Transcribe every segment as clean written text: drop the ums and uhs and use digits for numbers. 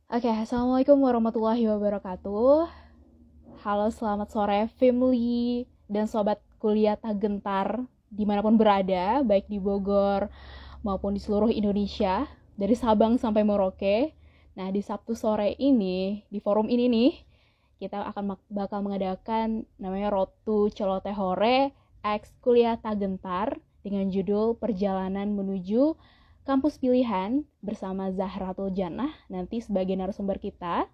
Oke, Assalamualaikum warahmatullahi wabarakatuh. Halo, selamat sore family dan sobat kuliah Tagentar dimanapun berada, baik di Bogor maupun di seluruh Indonesia, dari Sabang sampai Merauke. Nah, di Sabtu sore ini, di forum ini nih, kita akan bakal mengadakan namanya Road to Celotehore X Kuliah Tagentar dengan judul Perjalanan Menuju Kampus Pilihan bersama Zahratul Jannah nanti sebagai narasumber kita.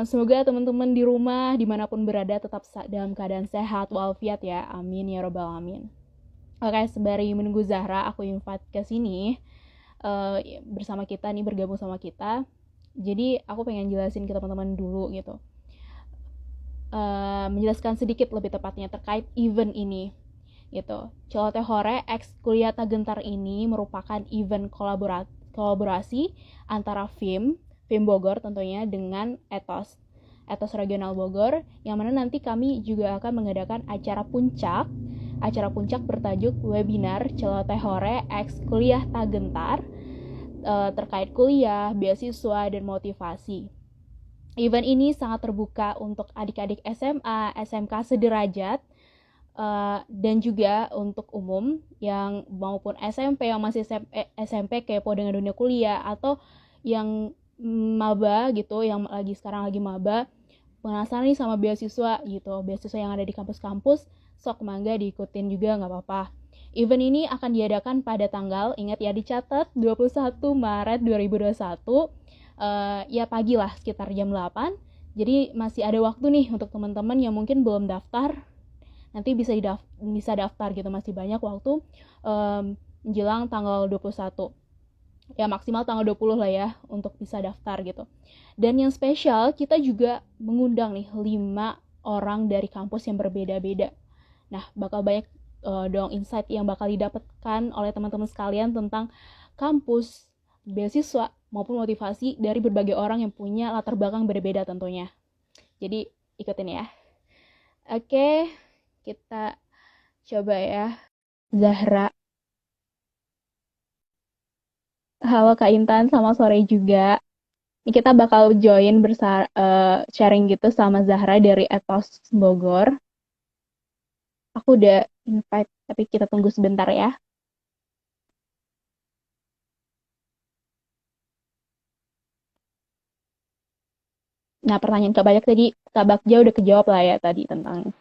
Semoga teman-teman di rumah dimanapun berada tetap dalam keadaan sehat walafiat ya, amin ya robbal alamin. Oke, sembari menunggu Zahra, aku invite ke sini bersama kita nih, bergabung sama kita. Jadi aku pengen jelasin ke teman-teman dulu gitu, menjelaskan sedikit lebih tepatnya terkait event ini gitu. Celotehore X Kuliah Tagentar ini merupakan event kolaborasi antara FIM Bogor tentunya dengan Etos Regional Bogor, yang mana nanti kami juga akan mengadakan acara puncak bertajuk webinar Celotehore X Kuliah Tagentar terkait kuliah, beasiswa, dan motivasi. Event ini sangat terbuka untuk adik-adik SMA, SMK sederajat, dan juga untuk umum yang maupun SMP yang masih SMP kepo dengan dunia kuliah, atau yang maba gitu, yang sekarang lagi maba, penasaran nih sama beasiswa gitu, beasiswa yang ada di kampus-kampus, sok mangga diikutin juga nggak apa-apa. Event ini akan diadakan pada tanggal, ingat ya dicatat, 21 Maret 2021, ya pagi lah sekitar jam 8. Jadi masih ada waktu nih untuk teman-teman yang mungkin belum daftar, nanti bisa daftar gitu, masih banyak waktu menjelang tanggal 21, ya maksimal tanggal 20 lah ya untuk bisa daftar gitu. Dan yang spesial, kita juga mengundang nih 5 orang dari kampus yang berbeda-beda. Nah, bakal banyak dong insight yang bakal didapatkan oleh teman-teman sekalian tentang kampus, beasiswa, maupun motivasi dari berbagai orang yang punya latar belakang berbeda tentunya. Jadi, ikutin ya. Oke, kita coba ya. Zahra. Halo Kak Intan, selamat sore juga. Ini kita bakal join sharing gitu sama Zahra dari Etos Bogor. Aku udah invite, tapi kita tunggu sebentar ya. Nah, pertanyaan Kak Bajak tadi, Kak Bagja udah kejawab lah ya tadi tentang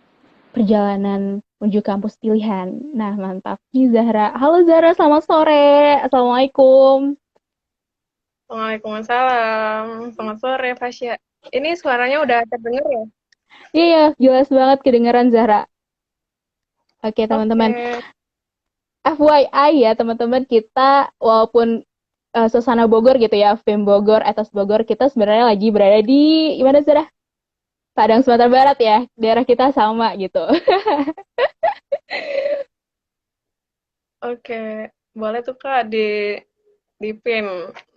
perjalanan menuju kampus pilihan. Nah, mantap. Nih Zahra. Halo Zahra, selamat sore. Assalamualaikum. Waalaikumsalam. Selamat sore, Fasya. Ini suaranya udah terdengar ya? Iya, ya, jelas banget kedengeran Zahra. Oke, teman-teman. Oke. FYI ya teman-teman, kita walaupun suasana Bogor gitu ya, FIM Bogor, Etos Bogor, kita sebenarnya lagi berada di gimana sih, Padang Sumatera Barat ya, daerah kita sama gitu. Oke. Boleh tuh, Kak, di pin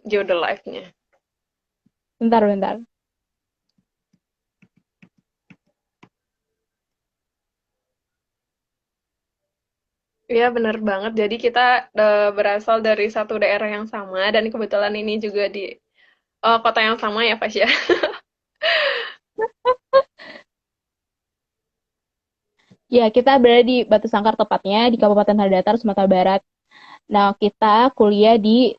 judul live-nya. Bentar. Iya, bener banget. Jadi kita berasal dari satu daerah yang sama, dan kebetulan ini juga di kota yang sama ya, Fasya. Ya, kita berada di Batu Sangkar tepatnya di Kabupaten Hadatar, Sumatera Barat. Nah, kita kuliah di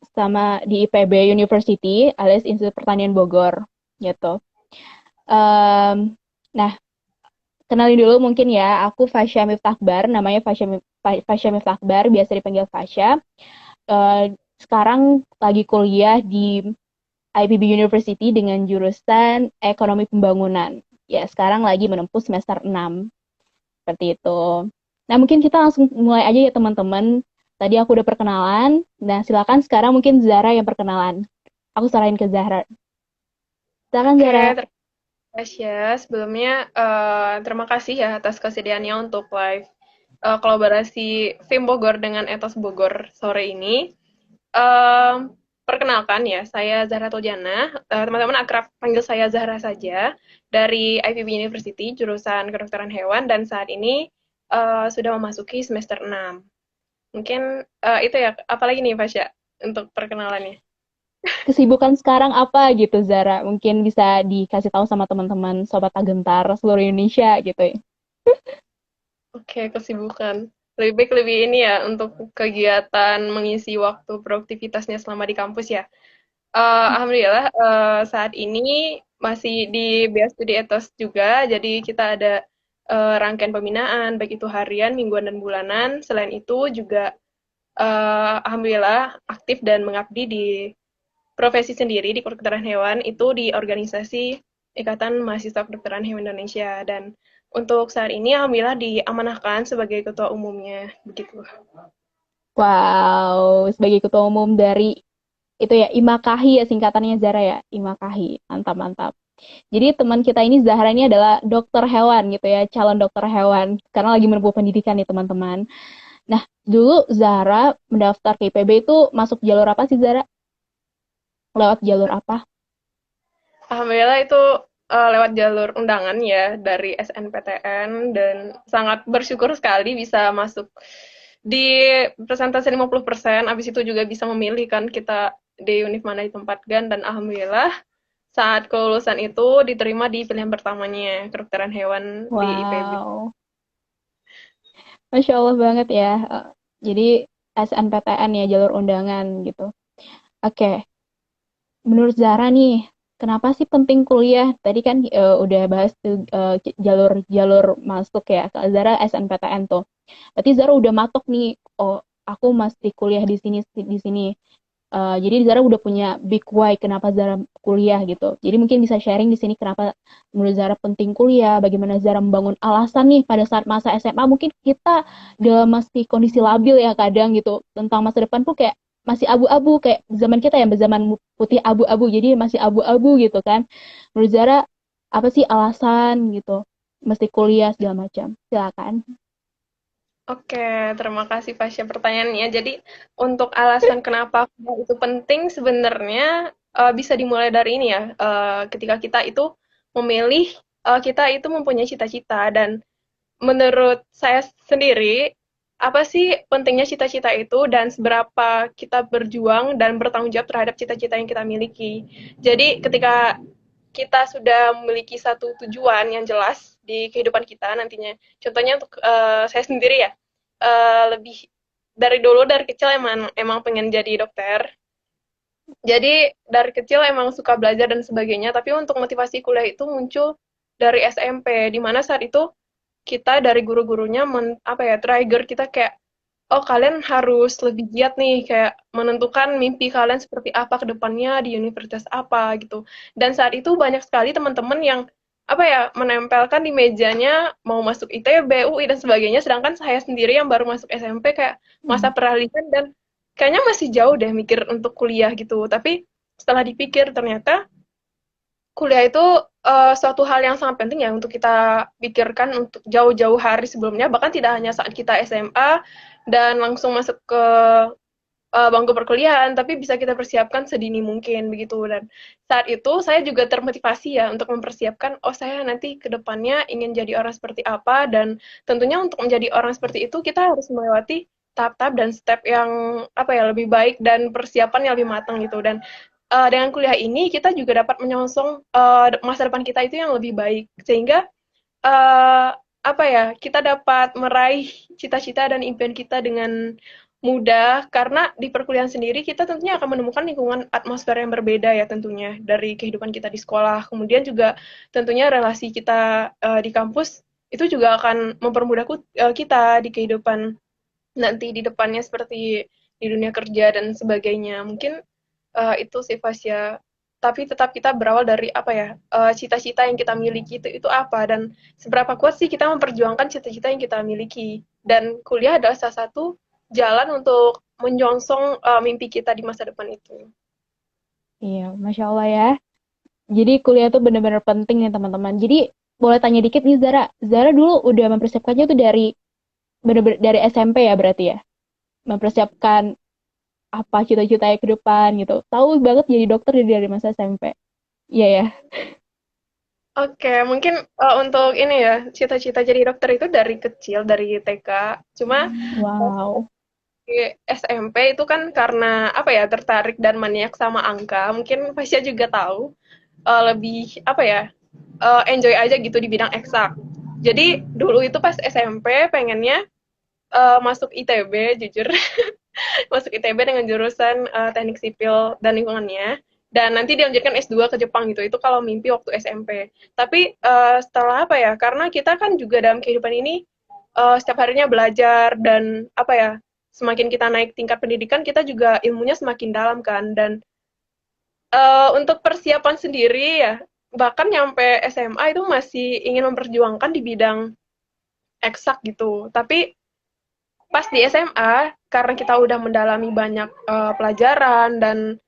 IPB University alias Institut Pertanian Bogor gitu. Um, nah, kenalin dulu mungkin ya, aku Fasya Miftakbar, namanya Fasya Miftakbar, biasa dipanggil Fasya. Sekarang lagi kuliah di IPB University dengan jurusan Ekonomi Pembangunan. Ya, sekarang lagi menempuh semester 6. Seperti itu. Nah, mungkin kita langsung mulai aja ya teman-teman. Tadi aku udah perkenalan. Nah, silakan sekarang mungkin Zara yang perkenalan. Aku saranin ke Zahra. Silakan Oke, Zara. terima kasih, Fasya. Sebelumnya, terima kasih ya atas kesediaannya untuk live kolaborasi FIM Bogor dengan Etos Bogor sore ini. Em, Perkenalkan ya, saya Zahra Tuljana. Teman-teman akrab panggil saya Zahra saja, dari IPB University, jurusan Kedokteran Hewan, dan saat ini sudah memasuki semester 6. Mungkin itu ya, apalagi nih Fasya untuk perkenalannya. kesibukan sekarang apa gitu Zara? Mungkin bisa dikasih tahu sama teman-teman Sobat Agentar seluruh Indonesia gitu ya. Oke, kesibukan. Lebih baik lebih ini ya untuk kegiatan mengisi waktu produktivitasnya selama di kampus ya. Alhamdulillah saat ini masih di Bea Studi Ethos juga, jadi kita ada rangkaian pembinaan, baik itu harian, mingguan, dan bulanan. Selain itu juga alhamdulillah aktif dan mengabdi di profesi sendiri di kedokteran hewan itu di organisasi Ikatan Mahasiswa Kedokteran Hewan Indonesia dan untuk saat ini alhamdulillah diamanahkan sebagai ketua umumnya begitu. Wow, sebagai ketua umum dari itu ya Imakahi ya singkatannya Zara ya, Imakahi. Mantap, mantap. Jadi teman kita ini Zahra ini adalah dokter hewan gitu ya, calon dokter hewan. Karena lagi menempuh pendidikan nih teman-teman. Nah, dulu Zahra mendaftar ke IPB itu masuk jalur apa sih Zahra? Lewat jalur apa? Alhamdulillah itu lewat jalur undangan ya dari SNPTN dan sangat bersyukur sekali bisa masuk di persentase 50%, habis itu juga bisa memilih kan kita di univ mana ditempatkan dan alhamdulillah saat kelulusan itu diterima di pilihan pertamanya kedokteran hewan di IPB. Wow, Masya Allah banget ya. Jadi SNPTN ya jalur undangan gitu. Oke, menurut Zara nih, kenapa sih penting kuliah? Tadi kan udah bahas tuh jalur-jalur masuk ya. Kalau Zara SNPTN tuh. Berarti Zara udah matok nih, oh aku mesti kuliah di sini. Jadi Zara udah punya big why kenapa Zara kuliah gitu. Jadi mungkin bisa sharing di sini kenapa menurut Zara penting kuliah, bagaimana Zara membangun alasan nih pada saat masa SMA. Mungkin kita dalam masih kondisi labil ya kadang gitu tentang masa depan tuh kayak masih abu-abu kayak zaman kita ya zaman putih abu-abu jadi masih abu-abu gitu kan. Menurut Zara apa sih alasan gitu mesti kuliah segala macam. Silakan. Oke, terima kasih Fasya pertanyaannya. Jadi untuk alasan kenapa kuliah itu penting sebenarnya bisa dimulai dari ini ya. Ketika kita itu memilih, kita itu mempunyai cita-cita dan menurut saya sendiri, apa sih pentingnya cita-cita itu dan seberapa kita berjuang dan bertanggung jawab terhadap cita-cita yang kita miliki. Jadi ketika kita sudah memiliki satu tujuan yang jelas di kehidupan kita nantinya. Contohnya untuk saya sendiri ya, lebih dari dulu dari kecil emang pengen jadi dokter. Jadi dari kecil emang suka belajar dan sebagainya, tapi untuk motivasi kuliah itu muncul dari SMP, di mana saat itu kita dari guru-gurunya apa ya, trigger kita kayak oh kalian harus lebih giat nih kayak menentukan mimpi kalian seperti apa ke depannya di universitas apa gitu. Dan saat itu banyak sekali teman-teman yang apa ya menempelkan di mejanya mau masuk ITB, UI dan sebagainya sedangkan saya sendiri yang baru masuk SMP kayak Hmm. masa peralihan dan kayaknya masih jauh deh mikir untuk kuliah gitu. Tapi setelah dipikir ternyata kuliah itu suatu hal yang sangat penting ya untuk kita pikirkan untuk jauh-jauh hari sebelumnya, bahkan tidak hanya saat kita SMA dan langsung masuk ke bangku perkuliahan, tapi bisa kita persiapkan sedini mungkin begitu. Dan saat itu saya juga termotivasi ya untuk mempersiapkan, oh saya nanti ke depannya ingin jadi orang seperti apa, dan tentunya untuk menjadi orang seperti itu kita harus melewati tahap-tahap dan step yang apa ya lebih baik dan persiapan yang lebih matang gitu. Dan dengan kuliah ini kita juga dapat menyongsong masa depan kita itu yang lebih baik sehingga uh, apa ya kita dapat meraih cita-cita dan impian kita dengan mudah karena di perkuliahan sendiri kita tentunya akan menemukan lingkungan atmosfer yang berbeda ya tentunya dari kehidupan kita di sekolah kemudian juga tentunya relasi kita di kampus itu juga akan mempermudah kita di kehidupan nanti di depannya seperti di dunia kerja dan sebagainya mungkin itu sih Fasya. Tapi tetap kita berawal dari apa ya, cita-cita yang kita miliki itu apa dan seberapa kuat sih kita memperjuangkan cita-cita yang kita miliki. Dan kuliah adalah salah satu jalan untuk menyongsong mimpi kita di masa depan itu. Iya, Masya Allah ya. Jadi kuliah tuh benar-benar penting nih teman-teman. Jadi boleh tanya dikit nih Zara. Zara dulu udah mempersiapkannya tuh dari benar-benar dari SMP ya berarti ya. Mempersiapkan apa cita-citanya ke depan gitu. Tahu banget jadi dokter dari masa SMP. Iya ya. Oke, mungkin untuk ini ya, cita-cita jadi dokter itu dari kecil, dari TK. Cuma Wow. di SMP itu kan karena apa ya tertarik dan maniak sama angka, mungkin Fasya juga tahu lebih apa ya enjoy aja gitu di bidang eksak. Jadi dulu itu pas SMP pengennya masuk ITB jujur masuk ITB dengan jurusan teknik sipil dan lingkungannya dan nanti dilanjutkan S2 ke Jepang gitu. Itu kalau mimpi waktu SMP. Tapi setelah apa ya? Karena kita kan juga dalam kehidupan ini setiap harinya belajar dan apa ya? Semakin kita naik tingkat pendidikan, kita juga ilmunya semakin dalam kan. Dan untuk persiapan sendiri ya, bahkan nyampe SMA itu masih ingin memperjuangkan di bidang eksak gitu. Tapi pas di SMA karena kita udah mendalami banyak pelajaran dan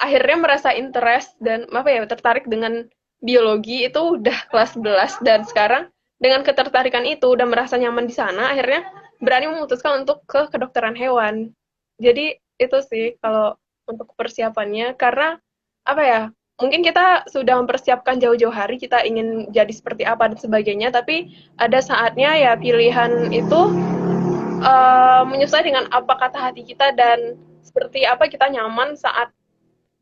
akhirnya merasa interest dan apa ya tertarik dengan biologi itu udah kelas 11 dan sekarang dengan ketertarikan itu udah merasa nyaman di sana akhirnya berani memutuskan untuk ke kedokteran hewan. Jadi itu sih kalau untuk persiapannya karena apa ya mungkin kita sudah mempersiapkan jauh-jauh hari kita ingin jadi seperti apa dan sebagainya tapi ada saatnya ya pilihan itu menyesuaikan dengan apa kata hati kita dan seperti apa kita nyaman saat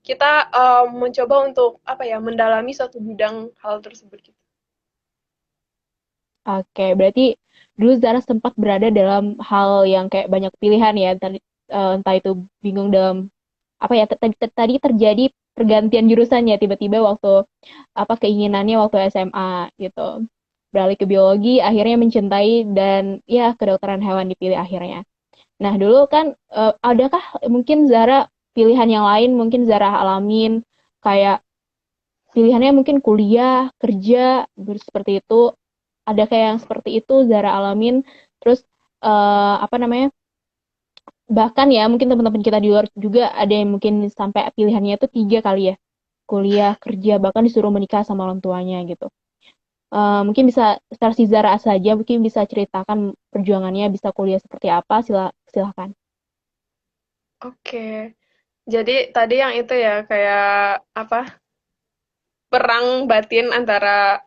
kita mencoba untuk apa ya mendalami suatu bidang hal tersebut gitu. Oke, berarti dulu Zara sempat berada dalam hal yang kayak banyak pilihan ya, entah itu bingung dalam apa ya tadi terjadi pergantian jurusannya tiba-tiba waktu apa keinginannya waktu SMA gitu. Beralih ke biologi, akhirnya mencintai dan ya kedokteran hewan dipilih akhirnya. Nah, dulu kan adakah mungkin Zara pilihan yang lain mungkin Zara alamin kayak pilihannya mungkin kuliah, kerja, seperti itu. Ada kayak yang seperti itu Zara alamin. Terus apa namanya? Bahkan ya mungkin teman-teman kita di luar juga ada yang mungkin sampai pilihannya itu 3 kali ya. Kuliah, kerja, bahkan disuruh menikah sama orang tuanya gitu. Mungkin bisa versi Zara saja, mungkin bisa ceritakan perjuangannya bisa kuliah seperti apa, silahkan. Oke, jadi tadi yang itu ya kayak apa perang batin antara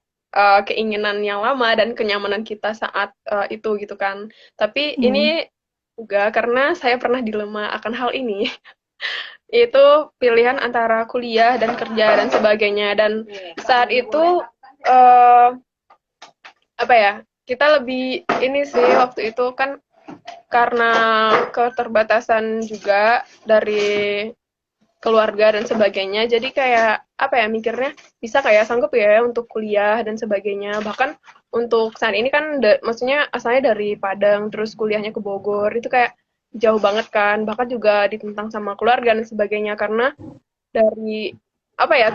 keinginan yang lama dan kenyamanan kita saat itu gitu kan. Tapi Hmm. ini juga karena saya pernah dilema akan hal ini. Itu pilihan antara kuliah dan kerja dan sebagainya dan saat itu eh, apa ya kita lebih ini sih waktu itu kan karena keterbatasan juga dari keluarga dan sebagainya jadi kayak apa ya mikirnya bisa kayak sanggup ya untuk kuliah dan sebagainya bahkan untuk saat ini kan maksudnya asalnya dari Padang terus kuliahnya ke Bogor itu kayak jauh banget kan bahkan juga ditentang sama keluarga dan sebagainya karena dari apa ya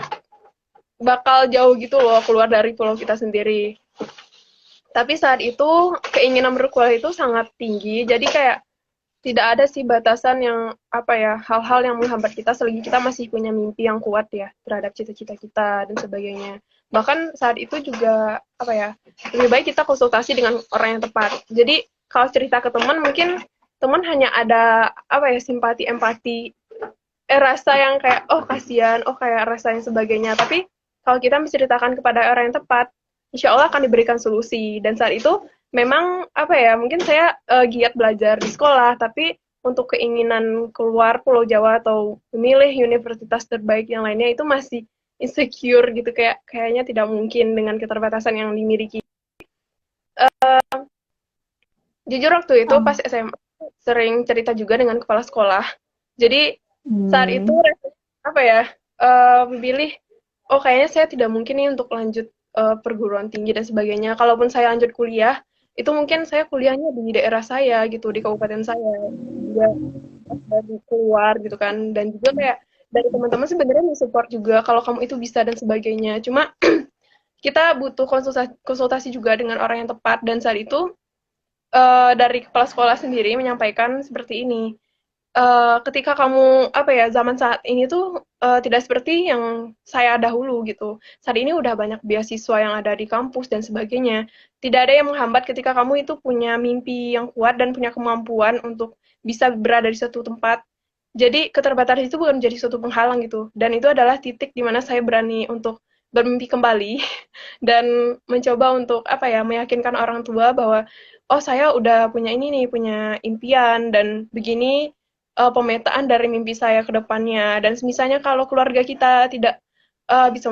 bakal jauh gitu loh keluar dari pulau kita sendiri. Tapi saat itu keinginan berkuliah itu sangat tinggi, jadi kayak tidak ada sih batasan yang apa ya hal-hal yang menghambat kita selagi kita masih punya mimpi yang kuat ya terhadap cita-cita kita dan sebagainya. Bahkan saat itu juga apa ya lebih baik kita konsultasi dengan orang yang tepat. Jadi kalau cerita ke teman mungkin teman hanya ada apa ya simpati empati rasa yang kayak oh kasihan oh kayak rasa yang sebagainya tapi kalau kita menceritakan kepada orang yang tepat insya Allah akan diberikan solusi dan saat itu memang apa ya mungkin saya giat belajar di sekolah tapi untuk keinginan keluar Pulau Jawa atau memilih universitas terbaik yang lainnya itu masih insecure gitu kayak kayaknya tidak mungkin dengan keterbatasan yang dimiliki. Jujur waktu itu pas Um, SMA sering cerita juga dengan kepala sekolah. Jadi saat itu hmm, apa ya memilih oh kayaknya saya tidak mungkin nih untuk lanjut perguruan tinggi dan sebagainya. Kalaupun saya lanjut kuliah itu mungkin saya kuliahnya di daerah saya gitu di kabupaten saya juga dari keluar gitu kan dan juga kayak dari teman-teman sebenarnya mensupport juga kalau kamu itu bisa dan sebagainya. Cuma kita butuh konsultasi juga dengan orang yang tepat dan saat itu dari kepala sekolah sendiri menyampaikan seperti ini. Ketika kamu apa ya zaman saat ini tuh tidak seperti yang saya dahulu gitu. Saat ini udah banyak beasiswa yang ada di kampus dan sebagainya. Tidak ada yang menghambat ketika kamu itu punya mimpi yang kuat dan punya kemampuan untuk bisa berada di satu tempat. Jadi keterbatasan itu bukan menjadi suatu penghalang gitu. Dan itu adalah titik di mana saya berani untuk bermimpi kembali dan mencoba untuk apa ya meyakinkan orang tua bahwa oh saya udah punya ini nih, punya impian dan begini pemetaan dari mimpi saya ke depannya. Dan misalnya kalau keluarga kita tidak bisa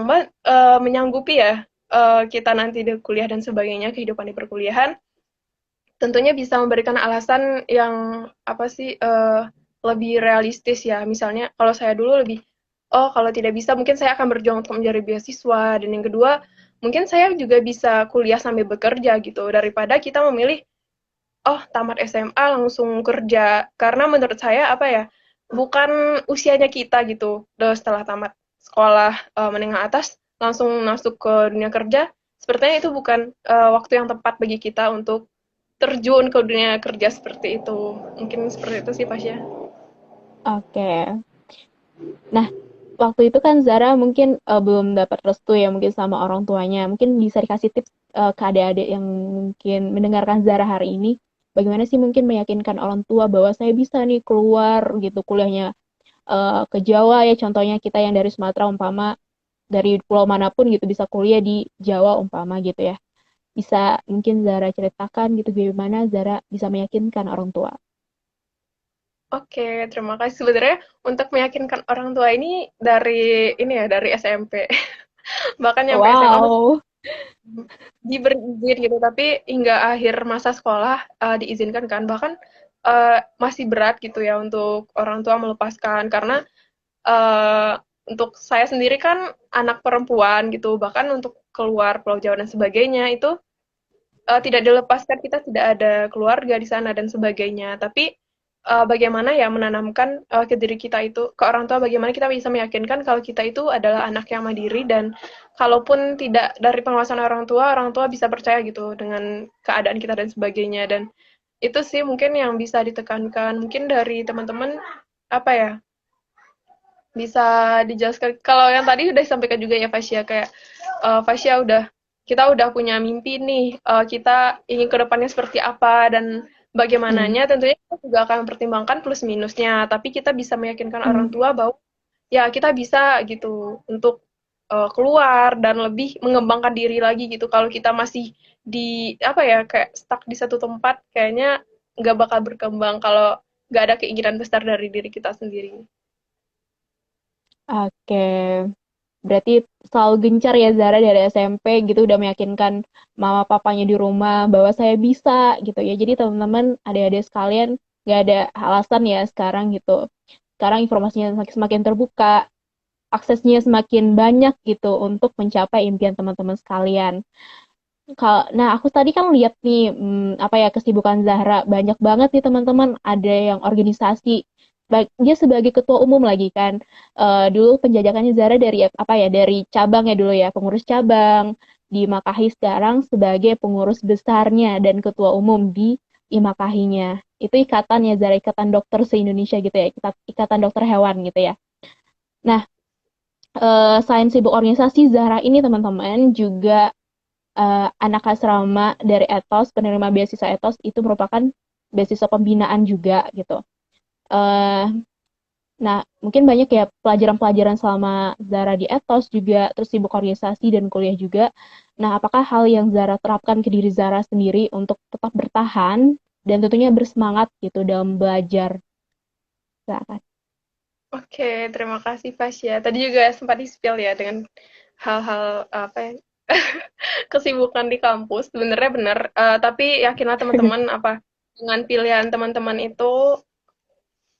menyanggupi ya kita nanti di kuliah dan sebagainya, kehidupan di perkuliahan, tentunya bisa memberikan alasan yang apa sih lebih realistis ya. Misalnya kalau saya dulu lebih, oh kalau tidak bisa mungkin saya akan berjuang untuk mencari beasiswa. Dan yang kedua, mungkin saya juga bisa kuliah sambil bekerja gitu daripada kita memilih oh tamat SMA langsung kerja. Karena menurut saya apa ya, bukan usianya kita gitu setelah tamat sekolah menengah atas langsung masuk ke dunia kerja. Sepertinya itu bukan waktu yang tepat bagi kita untuk terjun ke dunia kerja seperti itu. Mungkin seperti itu sih Pasya. Oke. Nah, waktu itu kan Zara mungkin belum dapat restu ya mungkin sama orang tuanya. Mungkin bisa dikasih tips ke adik-adik yang mungkin mendengarkan Zara hari ini. Bagaimana sih mungkin meyakinkan orang tua bahwa saya bisa nih keluar gitu kuliahnya ke Jawa ya contohnya kita yang dari Sumatera umpama dari pulau manapun gitu bisa kuliah di Jawa umpama gitu ya. Bisa mungkin Zara ceritakan gitu bagaimana Zara bisa meyakinkan orang tua. Oke, terima kasih. Sebenarnya untuk meyakinkan orang tua ini dari ini ya, dari SMP. Bahkan nyampe SMA Wow. diberi izin gitu, tapi hingga akhir masa sekolah diizinkan kan. Bahkan masih berat gitu ya untuk orang tua melepaskan karena eh, untuk saya sendiri kan anak perempuan gitu, bahkan untuk keluar Pulau Jawa dan sebagainya itu tidak dilepaskan, kita tidak ada keluarga di sana dan sebagainya. Tapi bagaimana ya menanamkan ke diri kita itu, ke orang tua, bagaimana kita bisa meyakinkan kalau kita itu adalah anak yang mandiri dan kalaupun tidak dari pengawasan orang tua bisa percaya gitu dengan keadaan kita dan sebagainya. Dan itu sih mungkin yang bisa ditekankan. Mungkin dari teman-teman apa ya bisa dijelaskan. Kalau yang tadi udah disampaikan juga ya Fasya kayak Fasya kita udah punya mimpi nih, kita ingin ke depannya seperti apa dan Hmm. bagaimananya tentunya kita juga akan mempertimbangkan plus minusnya, tapi kita bisa meyakinkan orang Hmm. tua bahwa ya kita bisa gitu untuk keluar dan lebih mengembangkan diri lagi gitu. Kalau kita masih di apa ya kayak stuck di satu tempat, kayaknya nggak bakal berkembang kalau nggak ada keinginan besar dari diri kita sendiri. Oke. Berarti selalu gencar ya Zara dari SMP gitu udah meyakinkan mama papanya di rumah bahwa saya bisa gitu ya. Jadi teman-teman adik-adik sekalian gak ada alasan ya sekarang gitu. Sekarang informasinya semakin semakin terbuka, aksesnya semakin banyak gitu untuk mencapai impian teman-teman sekalian. Nah, aku tadi kan lihat nih, apa ya, kesibukan Zahra. Banyak banget nih teman-teman, ada yang organisasi. Dia sebagai ketua umum lagi kan. Dulu penjajakannya Zahra dari apa ya, dari cabang ya dulu ya, pengurus cabang di Makahi sekarang sebagai pengurus besarnya dan ketua umum di Imakahinya. Itu ikatan ya Zahra, ikatan dokter se-Indonesia gitu ya, ikatan dokter hewan gitu ya. Nah, selain sibuk organisasi, Zahra ini teman-teman juga anak asrama dari Ethos, penerima beasiswa Ethos itu merupakan beasiswa pembinaan juga gitu. Eh, nah, mungkin banyak ya pelajaran-pelajaran selama Zara di Ethos juga, terus sibuk organisasi dan kuliah juga. Nah, apakah hal yang Zara terapkan ke diri Zara sendiri untuk tetap bertahan dan tentunya bersemangat gitu dalam belajar? Silakan. Oke, terima kasih Fasya. Tadi juga sempat di-spill ya dengan hal-hal apa ya, kesibukan di kampus. Sebenarnya benar, tapi yakinlah teman-teman apa dengan pilihan teman-teman itu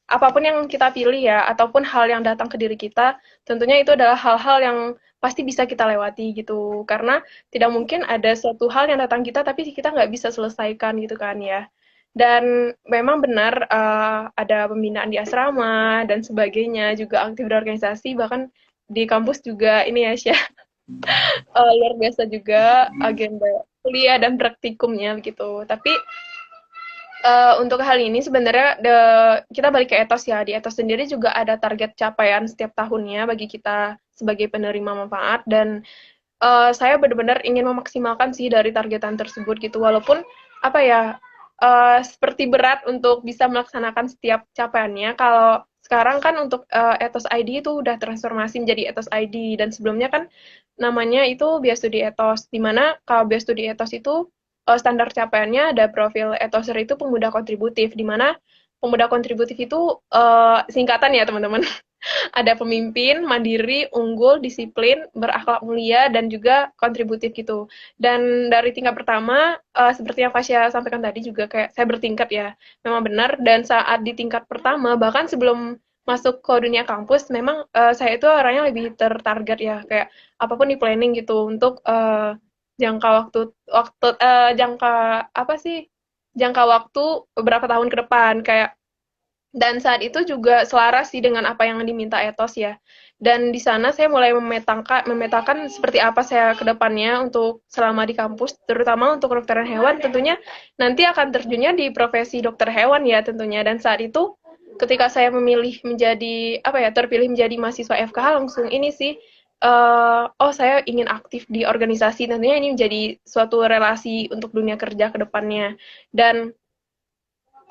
apapun yang kita pilih ya ataupun hal yang datang ke diri kita, tentunya itu adalah hal-hal yang pasti bisa kita lewati gitu. Karena tidak mungkin ada suatu hal yang datang kita tapi kita nggak bisa selesaikan gitu kan ya. Dan memang benar ada pembinaan di asrama dan sebagainya, juga aktif berorganisasi, bahkan di kampus juga ini ya, Syah, luar biasa juga agenda kuliah dan praktikumnya gitu. Tapi untuk hal ini sebenarnya kita balik ke etos ya. Di etos sendiri juga ada target capaian setiap tahunnya bagi kita sebagai penerima manfaat dan saya benar-benar ingin memaksimalkan sih dari targetan tersebut gitu. Walaupun apa ya seperti berat untuk bisa melaksanakan setiap capaiannya. Kalau sekarang kan untuk Ethos ID itu udah transformasi menjadi Ethos ID dan sebelumnya kan namanya itu Bias Studi Ethos. Dimana kalau Bias Studi Ethos itu standar capaiannya ada profil etoser itu pemuda kontributif, di mana pemuda kontributif itu singkatan ya teman-teman. Ada pemimpin, mandiri, unggul, disiplin, berakhlak mulia, dan juga kontributif gitu. Dan dari tingkat pertama, seperti yang Fasya sampaikan tadi juga kayak saya bertingkat ya, memang benar. Dan saat di tingkat pertama, bahkan sebelum masuk ke dunia kampus, memang saya itu orangnya lebih tertarget ya, kayak apapun di planning gitu untuk jangka waktu waktu jangka apa sih jangka waktu beberapa tahun ke depan kayak dan saat itu juga selaras sih dengan apa yang diminta etos ya. Dan di sana saya mulai memetakan seperti apa saya ke depannya untuk selama di kampus, terutama untuk kedokteran hewan tentunya nanti akan terjunnya di profesi dokter hewan ya tentunya. Dan saat itu ketika saya memilih menjadi apa ya terpilih menjadi mahasiswa FKH langsung ini sih oh saya ingin aktif di organisasi tentunya ini menjadi suatu relasi untuk dunia kerja ke depannya. Dan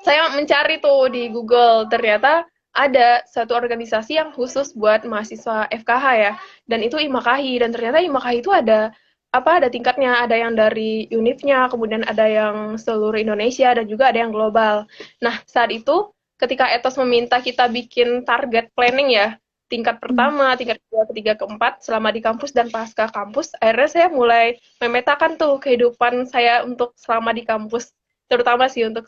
saya mencari tuh di Google, ternyata ada satu organisasi yang khusus buat mahasiswa FKH ya, dan itu IMAKAHI, dan ternyata IMAKAHI itu ada ada tingkatnya, ada yang dari univnya, kemudian ada yang seluruh Indonesia, dan juga ada yang global. Nah, saat itu ketika Etos meminta kita bikin target planning ya, tingkat pertama, tingkat kedua, ketiga, keempat, selama di kampus dan pasca kampus, akhirnya saya mulai memetakan tuh kehidupan saya untuk selama di kampus terutama sih untuk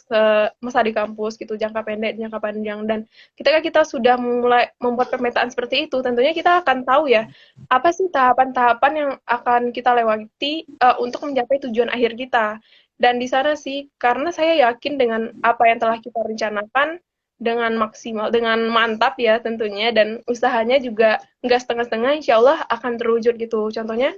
masa di kampus gitu jangka pendek jangka panjang dan ketika kita sudah mulai membuat pemetaan seperti itu tentunya kita akan tahu ya apa sih tahapan-tahapan yang akan kita lewati untuk mencapai tujuan akhir kita dan di sana sih karena saya yakin dengan apa yang telah kita rencanakan dengan maksimal dengan mantap ya tentunya dan usahanya juga nggak setengah-setengah insya Allah akan terwujud gitu contohnya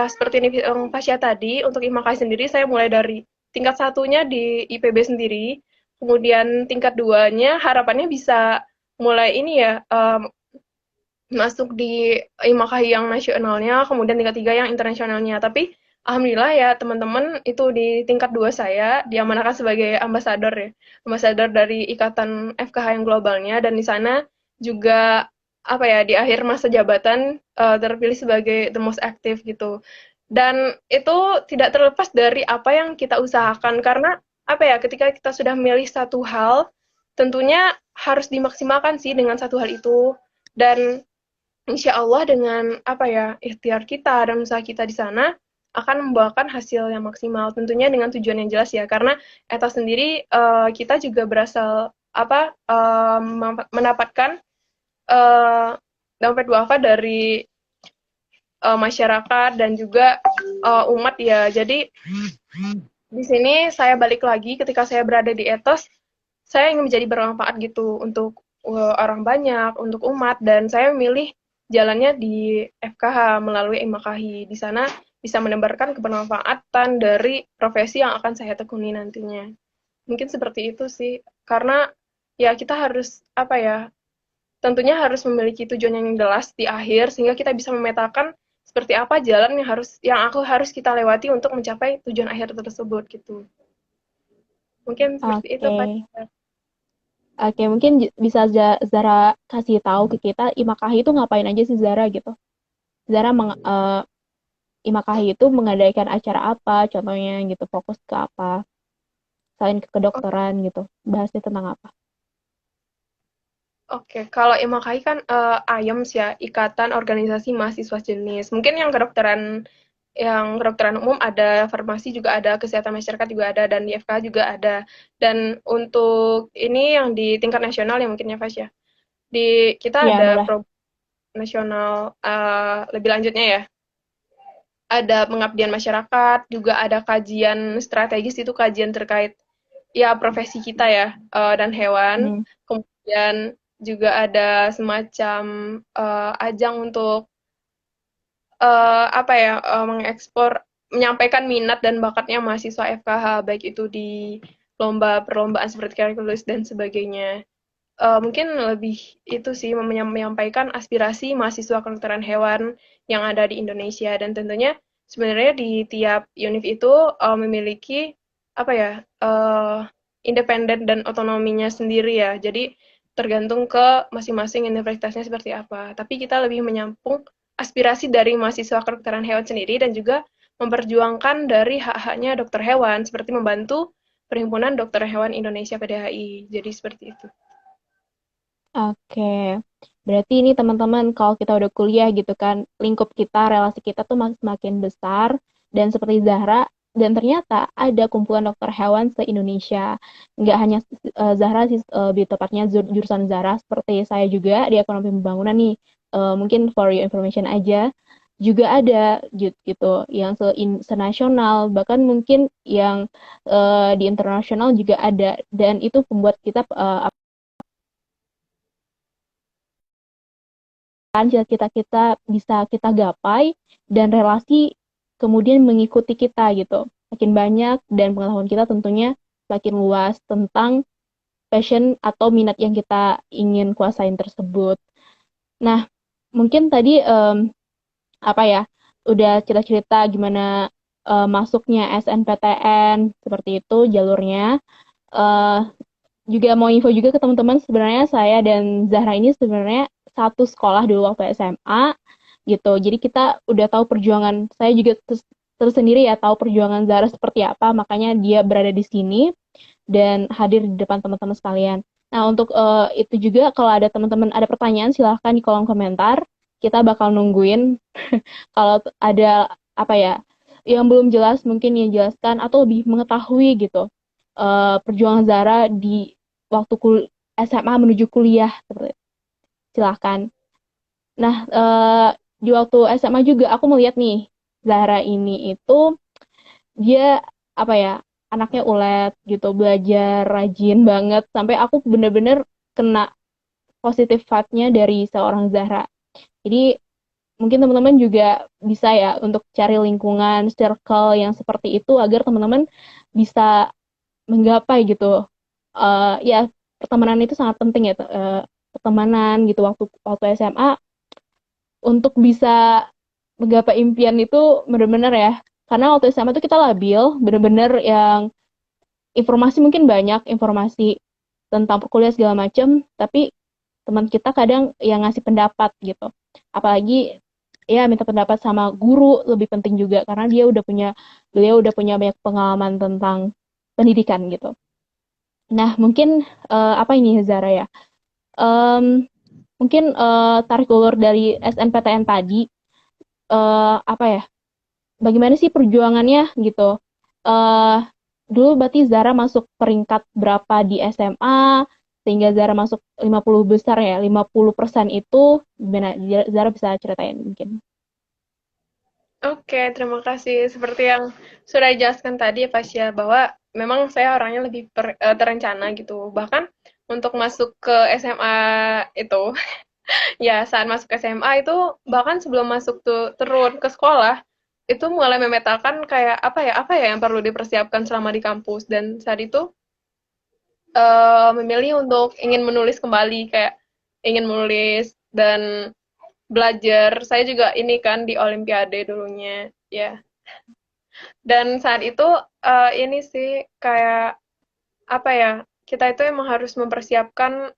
seperti ini Fasya tadi untuk IMAKAI sendiri saya mulai dari tingkat satunya di IPB sendiri, kemudian tingkat duanya harapannya bisa mulai ini ya masuk di IMAKAHI yang nasionalnya, kemudian tingkat tiga yang internasionalnya. Tapi alhamdulillah ya teman-teman itu di tingkat dua saya diamanahkan sebagai ambasador ya, ambasador dari ikatan FKH yang globalnya dan di sana juga apa ya di akhir masa jabatan terpilih sebagai the most active gitu. Dan itu tidak terlepas dari apa yang kita usahakan karena apa ya ketika kita sudah memilih satu hal tentunya harus dimaksimalkan sih dengan satu hal itu dan insya Allah dengan apa ya ikhtiar kita dan usaha kita di sana akan membawakan hasil yang maksimal tentunya dengan tujuan yang jelas ya karena etos sendiri kita juga berasal apa mendapatkan dompet duafa dari masyarakat dan juga umat ya. Jadi di sini saya balik lagi ketika saya berada di etos, saya ingin menjadi bermanfaat gitu untuk orang banyak, untuk umat dan saya memilih jalannya di FKH melalui IMAKAHI. Di sana bisa menebarkan kebermanfaatan dari profesi yang akan saya tekuni nantinya. Mungkin seperti itu sih. Karena ya kita harus apa ya? Tentunya harus memiliki tujuan yang jelas di akhir sehingga kita bisa memetakan seperti apa jalan yang harus kita lewati untuk mencapai tujuan akhir tersebut gitu. Mungkin seperti itu Pak. Oke, mungkin bisa Zara kasih tahu ke kita IMAKAHI itu ngapain aja sih Zara gitu. Zara IMAKAHI itu mengadakan acara apa, contohnya gitu, fokus ke apa, selain ke kedokteran gitu, bahasnya tentang apa? Oke, kalau IMAKAHI kan IOMS ya, Ikatan Organisasi Mahasiswa Jenis. Mungkin yang kedokteran umum ada, farmasi juga ada, kesehatan masyarakat juga ada, dan di FK juga ada. Dan untuk ini yang di tingkat nasional ya mungkin ya Fas ya. Kita Ya, ada boleh. program nasional lebih lanjutnya ya. Ada pengabdian masyarakat, juga ada kajian strategis itu kajian terkait ya profesi kita ya dan hewan. Kemudian juga ada semacam ajang untuk mengekspor menyampaikan minat dan bakatnya mahasiswa FKH baik itu di perlombaan seperti kalkulus dan sebagainya. Mungkin lebih itu sih menyampaikan aspirasi mahasiswa kedokteran hewan yang ada di Indonesia dan tentunya sebenarnya di tiap univ itu memiliki apa ya independen dan otonominya sendiri ya. Jadi tergantung ke masing-masing universitasnya seperti apa. Tapi kita lebih menyampung aspirasi dari mahasiswa kedokteran hewan sendiri dan juga memperjuangkan dari hak-haknya dokter hewan, seperti membantu Perhimpunan Dokter Hewan Indonesia PDHI. Jadi seperti itu. Oke, berarti ini teman-teman kalau kita udah kuliah gitu kan, lingkup kita, relasi kita tuh makin besar, dan seperti Zahra, dan ternyata ada kumpulan dokter hewan se-Indonesia. Nggak hanya Zahra sih, lebih tepatnya jurusan Zahra, seperti saya juga di ekonomi pembangunan nih. Mungkin for your information aja, juga ada gitu, yang senasional, bahkan mungkin yang di internasional juga ada, dan itu membuat kita cita-cita kita bisa kita gapai dan relasi kemudian mengikuti kita gitu. Makin banyak dan pengetahuan kita tentunya makin luas tentang passion atau minat yang kita ingin kuasain tersebut. Nah, mungkin tadi apa ya, udah cerita-cerita gimana masuknya SNPTN seperti itu jalurnya. Eh, Juga mau info juga ke teman-teman, sebenarnya saya dan Zahra ini sebenarnya satu sekolah dulu waktu SMA gitu. Jadi kita udah tahu perjuangan, saya juga tersendiri ya tahu perjuangan Zahra seperti apa, makanya dia berada di sini dan hadir di depan teman-teman sekalian. Nah, untuk itu juga kalau ada teman-teman ada pertanyaan silahkan di kolom komentar. Kita bakal nungguin kalau ada apa ya yang belum jelas mungkin yang jelaskan atau lebih mengetahui gitu perjuangan Zara di waktu SMA menuju kuliah seperti itu. Silahkan. Nah, di waktu SMA juga aku melihat nih Zara ini itu dia apa ya anaknya ulet gitu, belajar rajin banget sampai aku bener-bener kena positif vibe-nya dari seorang Zahra. Jadi mungkin teman-teman juga bisa ya untuk cari lingkungan circle yang seperti itu agar teman-teman bisa menggapai gitu. Ya pertemanan itu sangat penting ya, pertemanan gitu waktu waktu SMA untuk bisa menggapai impian itu benar-benar ya. Karena waktu SMA itu kita labil, benar-benar yang informasi mungkin banyak, informasi tentang perkuliahan segala macam, tapi teman kita kadang yang ngasih pendapat gitu. Apalagi ya minta pendapat sama guru lebih penting juga karena beliau udah punya banyak pengalaman tentang pendidikan gitu. Nah, mungkin apa ini Zara ya? Em, Mungkin tarik ulur dari SNPTN tadi apa ya? Bagaimana sih perjuangannya gitu? eh Dulu berarti Zara masuk peringkat berapa di SMA sehingga Zara masuk 50 besar ya, 50% itu gimana? Zara bisa ceritain mungkin. Oke, terima kasih. Seperti yang sudah dijelaskan tadi ya Pasya, bahwa memang saya orangnya lebih terencana gitu. Bahkan untuk masuk ke SMA itu, ya saat masuk SMA itu, bahkan sebelum masuk tuh turun ke sekolah, itu mulai memetakan kayak apa ya yang perlu dipersiapkan selama di kampus. Dan saat itu memilih untuk ingin menulis kembali, kayak ingin menulis dan belajar. Saya juga ini kan di Olimpiade dulunya, ya. Dan saat itu ini sih kayak apa ya? Kita itu emang harus mempersiapkan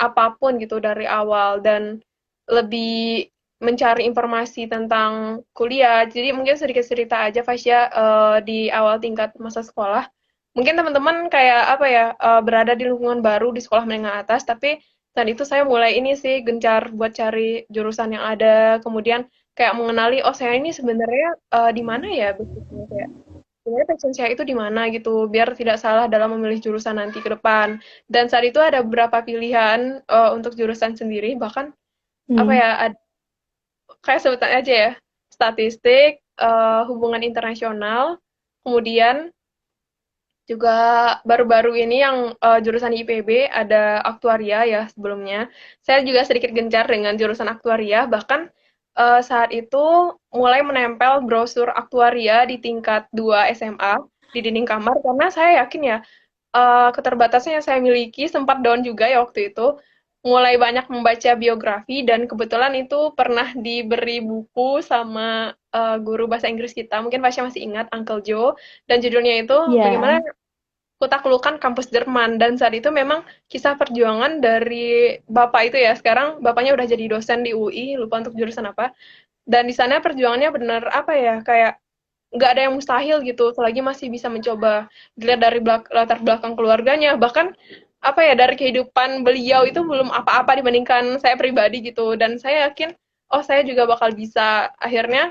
apapun gitu dari awal dan lebih mencari informasi tentang kuliah. Jadi mungkin sedikit cerita aja Fasya di awal tingkat masa sekolah. Mungkin teman-teman kayak apa ya berada di lingkungan baru di sekolah menengah atas, tapi saat itu saya mulai ini sih gencar buat cari jurusan yang ada, kemudian kayak mengenali oh saya ini sebenarnya di mana ya basicnya kayak sebenarnya passion saya itu di mana gitu, biar tidak salah dalam memilih jurusan nanti ke depan. Dan saat itu ada beberapa pilihan untuk jurusan sendiri, bahkan apa Hmm. ya, kayak sebutan aja ya, statistik, hubungan internasional, kemudian juga baru-baru ini yang jurusan IPB ada aktuaria ya sebelumnya. Saya juga sedikit gencar dengan jurusan aktuaria, bahkan saat itu mulai menempel brosur aktuaria di tingkat 2 SMA di dinding kamar karena saya yakin ya keterbatasan yang saya miliki sempat down juga ya waktu itu. Mulai banyak membaca biografi dan kebetulan itu pernah diberi buku sama guru bahasa Inggris kita. Mungkin Pasha masih ingat Uncle Joe dan judulnya itu Ya. bagaimana Kutaklukan Kampus Jerman dan saat itu memang kisah perjuangan dari bapak itu ya sekarang bapaknya udah jadi dosen di UI lupa untuk jurusan apa dan di sana perjuangannya bener apa ya kayak nggak ada yang mustahil gitu, selagi masih bisa mencoba. Dilihat dari latar belakang keluarganya, bahkan apa ya, dari kehidupan beliau itu belum apa-apa dibandingkan saya pribadi gitu, dan saya yakin oh saya juga bakal bisa. Akhirnya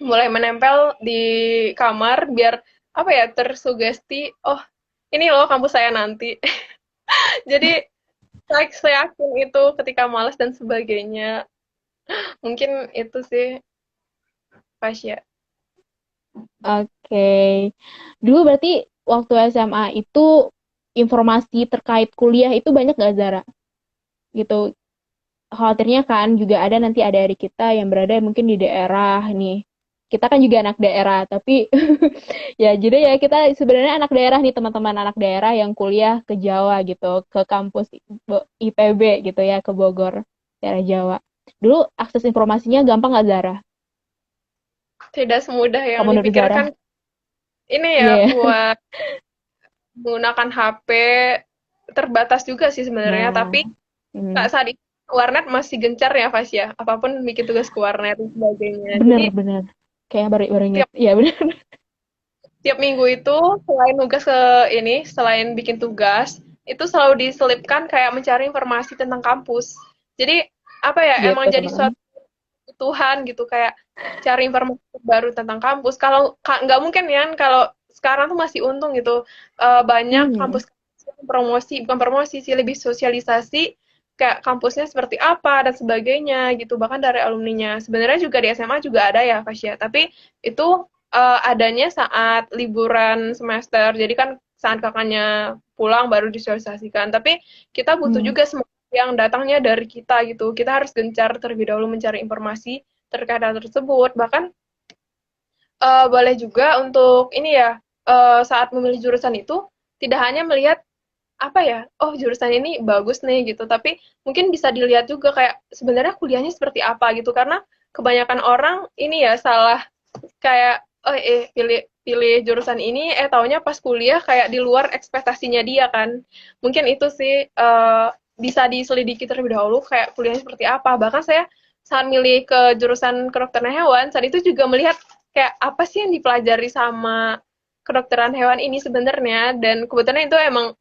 mulai menempel di kamar biar apa ya, tersugesti oh ini loh kampus saya nanti. Jadi saya yakin itu ketika malas dan sebagainya. Mungkin itu sih, Pasya. Oke. Dulu berarti waktu SMA itu informasi terkait kuliah itu banyak gak Zara? Gitu. Khawatirnya kan juga ada nanti ada adik kita yang berada mungkin di daerah nih. Kita kan juga anak daerah, tapi ya jadi ya kita sebenarnya anak daerah nih teman-teman anak daerah yang kuliah ke Jawa gitu, ke kampus IPB gitu ya, ke Bogor, daerah Jawa. Dulu akses informasinya gampang nggak Zara? Tidak semudah yang Kamu menurut Zara? dipikirkan. Ini ya, Iya. Yeah. buat menggunakan HP terbatas juga sih sebenarnya, Nah, tapi hmm, saat itu warnet masih gencar ya, Fasya. Apapun bikin tugas ke warnet dan sebagainya. Jadi bener-bener. Kayak baru inget. tiap Iya bener. tiap minggu itu selain tugas ke ini, selain bikin tugas, itu selalu diselipkan kayak mencari informasi tentang kampus. Jadi apa ya, Gitu emang jadi teman-teman. suatu kebutuhan gitu, kayak cari informasi baru tentang kampus. Kalau nggak mungkin ya, kalau sekarang tuh masih untung gitu, banyak Hmm. kampus yang promosi, bukan promosi sih, lebih sosialisasi kayak kampusnya seperti apa dan sebagainya gitu, bahkan dari alumninya. Sebenarnya juga di SMA juga ada ya, Fasya, tapi itu adanya saat liburan semester. Jadi kan saat kakaknya pulang baru disosialisasikan. Tapi kita butuh Hmm. juga semangat yang datangnya dari kita gitu. Kita harus gencar terlebih dahulu mencari informasi terkait hal tersebut. Bahkan boleh juga untuk ini ya, saat memilih jurusan itu tidak hanya melihat apa ya, oh jurusan ini bagus nih gitu, tapi mungkin bisa dilihat juga kayak sebenarnya kuliahnya seperti apa gitu, karena kebanyakan orang ini ya salah, kayak oh pilih pilih jurusan ini, taunya pas kuliah kayak di luar ekspektasinya dia kan. Mungkin itu sih, bisa diselidiki terlebih dahulu kayak kuliahnya seperti apa. Bahkan saya saat milih ke jurusan kedokteran hewan, saat itu juga melihat kayak apa sih yang dipelajari sama kedokteran hewan ini sebenarnya, dan kebetulan itu emang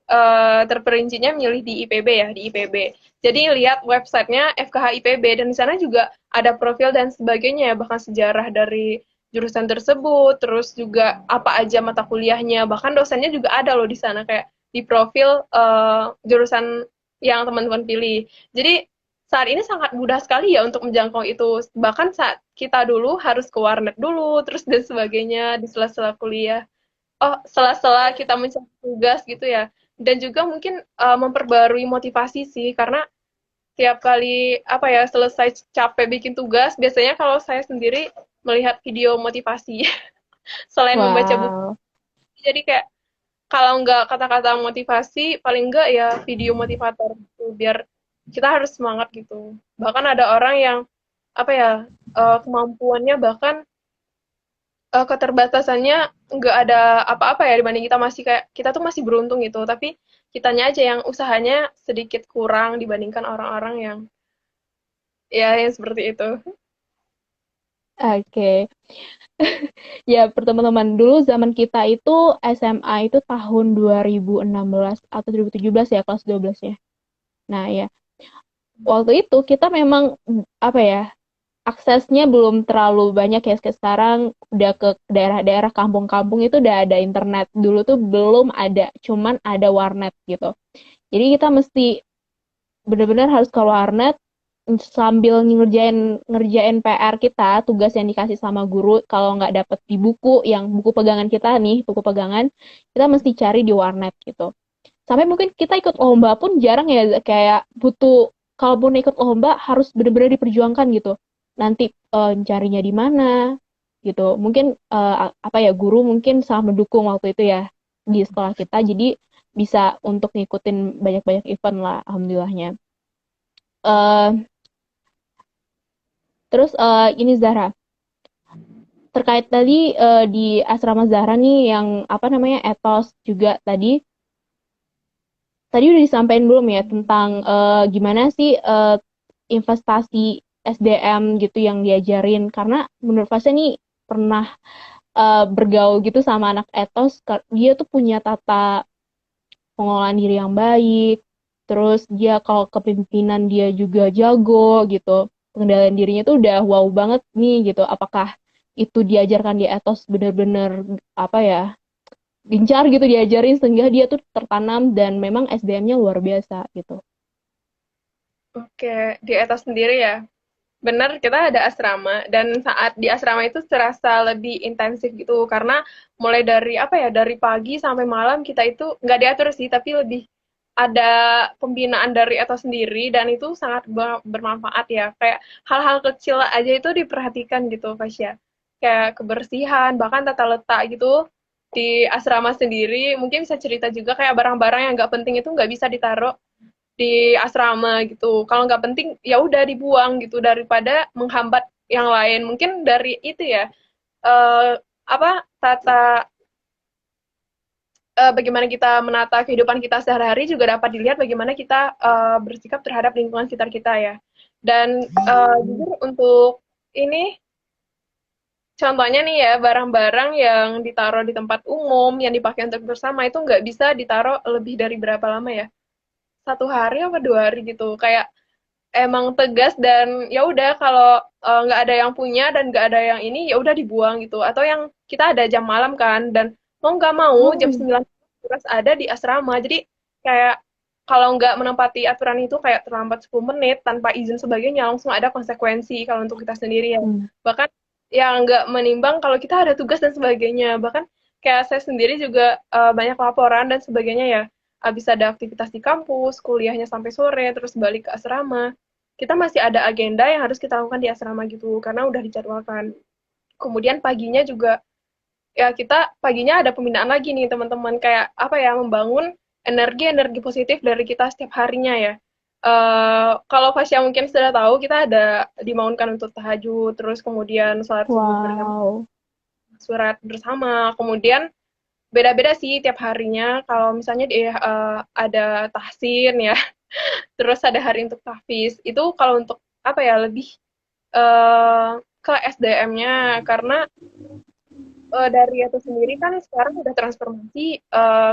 terperincinya milih di IPB ya, di IPB. Jadi lihat websitenya FKH IPB, dan di sana juga ada profil dan sebagainya, bahkan sejarah dari jurusan tersebut, terus juga apa aja mata kuliahnya, bahkan dosennya juga ada loh di sana kayak di profil jurusan yang teman-teman pilih. Jadi saat ini sangat mudah sekali ya untuk menjangkau itu. Bahkan saat kita dulu harus ke warnet dulu, terus dan sebagainya di sela-sela kuliah. Oh, sela-sela kita mencari tugas gitu ya. Dan juga mungkin memperbarui motivasi sih, karena tiap kali apa ya selesai capek bikin tugas, biasanya kalau saya sendiri melihat video motivasi selain membaca buku. Wow. Jadi kayak kalau nggak kata-kata motivasi, paling nggak ya video motivator gitu, biar kita harus semangat gitu. Bahkan ada orang yang apa ya, kemampuannya bahkan keterbatasannya nggak ada apa-apa ya dibanding kita, masih kayak kita tuh masih beruntung gitu, tapi kitanya aja yang usahanya sedikit kurang dibandingkan orang-orang yang ya yang seperti itu. Oke. Ya, teman-teman, dulu zaman kita itu SMA itu tahun 2016 atau 2017 ya, kelas 12 ya. Nah, ya. Waktu itu kita memang apa ya, aksesnya belum terlalu banyak ya, kayak sekarang udah ke daerah-daerah kampung-kampung itu udah ada internet. Dulu tuh belum ada, cuman ada warnet gitu. Jadi kita mesti benar-benar harus ke warnet sambil ngerjain ngerjain PR kita, tugas yang dikasih sama guru. Kalau nggak dapet di buku, yang buku pegangan kita nih, buku pegangan, kita mesti cari di warnet gitu. Sampai mungkin kita ikut lomba pun jarang ya, kayak butuh, kalaupun ikut lomba harus benar-benar diperjuangkan gitu. Nanti carinya di mana gitu. Mungkin apa ya, guru mungkin sangat mendukung waktu itu ya di sekolah kita. Jadi bisa untuk ngikutin banyak-banyak event lah, alhamdulillahnya. Eh, terus ini Zahra, terkait tadi di asrama Zahra nih yang apa namanya etos juga tadi udah disampaikan belum ya tentang gimana sih investasi SDM gitu yang diajarin, karena menurut saya nih pernah bergaul gitu sama anak etos, dia tuh punya tata pengelolaan diri yang baik, terus dia kalau kepemimpinan dia juga jago gitu, pengendalian dirinya tuh udah wow banget nih gitu. Apakah itu diajarkan di etos bener-bener apa ya, gencar gitu diajarin sehingga dia tuh tertanam dan memang SDM-nya luar biasa gitu. Oke, di Etos sendiri ya. Benar, kita ada asrama dan saat di asrama itu terasa lebih intensif gitu karena mulai dari apa ya, dari pagi sampai malam kita itu nggak diatur sih, tapi lebih ada pembinaan dari Etos sendiri dan itu sangat bermanfaat ya. Kayak hal-hal kecil aja itu diperhatikan gitu, Fasya. Kayak kebersihan, bahkan tata letak gitu di asrama sendiri. Mungkin bisa cerita juga kayak barang-barang yang nggak penting itu nggak bisa ditaruh di asrama gitu. Kalau nggak penting ya udah dibuang gitu daripada menghambat yang lain. Mungkin dari itu ya eh, apa tata bagaimana kita menata kehidupan kita sehari-hari juga dapat dilihat bagaimana kita bersikap terhadap lingkungan sekitar kita ya. Dan jujur untuk ini contohnya nih ya barang-barang yang ditaruh di tempat umum yang dipakai untuk bersama itu nggak bisa ditaruh lebih dari berapa lama ya? 1 hari apa 2 hari gitu. Kayak emang tegas dan ya udah kalau nggak ada yang punya dan nggak ada yang ini ya udah dibuang gitu atau yang kita ada jam malam kan dan mau nggak mau jam Oh, 9 harus ada di asrama jadi kayak kalau nggak menempati aturan itu kayak terlambat 10 menit tanpa izin sebagainya langsung ada konsekuensi kalau untuk kita sendiri ya hmm. bahkan yang nggak menimbang kalau kita ada tugas dan sebagainya bahkan kayak saya sendiri juga banyak laporan dan sebagainya ya habis ada aktivitas di kampus, kuliahnya sampai sore, terus balik ke asrama kita masih ada agenda yang harus kita lakukan di asrama gitu karena udah dijadwalkan. Kemudian paginya juga ya kita paginya ada pembinaan lagi nih teman-teman kayak apa ya membangun energi-energi positif dari kita setiap harinya ya. Kalau Fasya mungkin sudah tahu kita ada dimaunkan untuk tahajud terus kemudian sholat subuh bersama Wow. surat bersama kemudian beda-beda sih tiap harinya kalau misalnya ada tahsin ya terus ada hari untuk tahfiz itu kalau untuk apa ya lebih ke SDM-nya karena dari Etos sendiri kan sekarang udah transformasi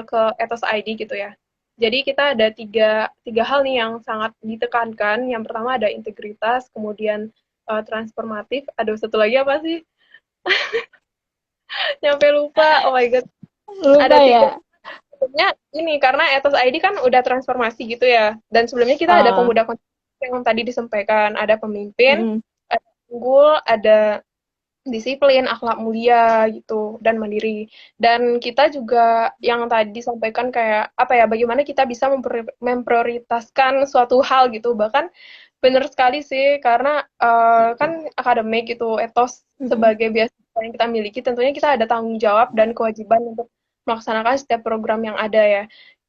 ke Etos ID gitu ya. Jadi kita ada tiga hal nih yang sangat ditekankan. Yang pertama ada integritas, kemudian transformatif. Ada satu lagi apa sih? Nyampe lupa. Oh my god. Lupa Ada tiga. ya. Sebelumnya ini karena Etos ID kan udah transformasi gitu ya. Dan sebelumnya kita ada Ah, pemuda yang tadi disampaikan. Ada pemimpin, mm, ada unggul, ada disiplin, akhlak mulia gitu dan mandiri. Dan kita juga yang tadi disampaikan kayak apa ya, bagaimana kita bisa memprioritaskan suatu hal gitu. Bahkan benar sekali sih karena kan akademik gitu, etos mm. sebagai beasiswa yang kita miliki, tentunya kita ada tanggung jawab dan kewajiban untuk melaksanakan setiap program yang ada ya.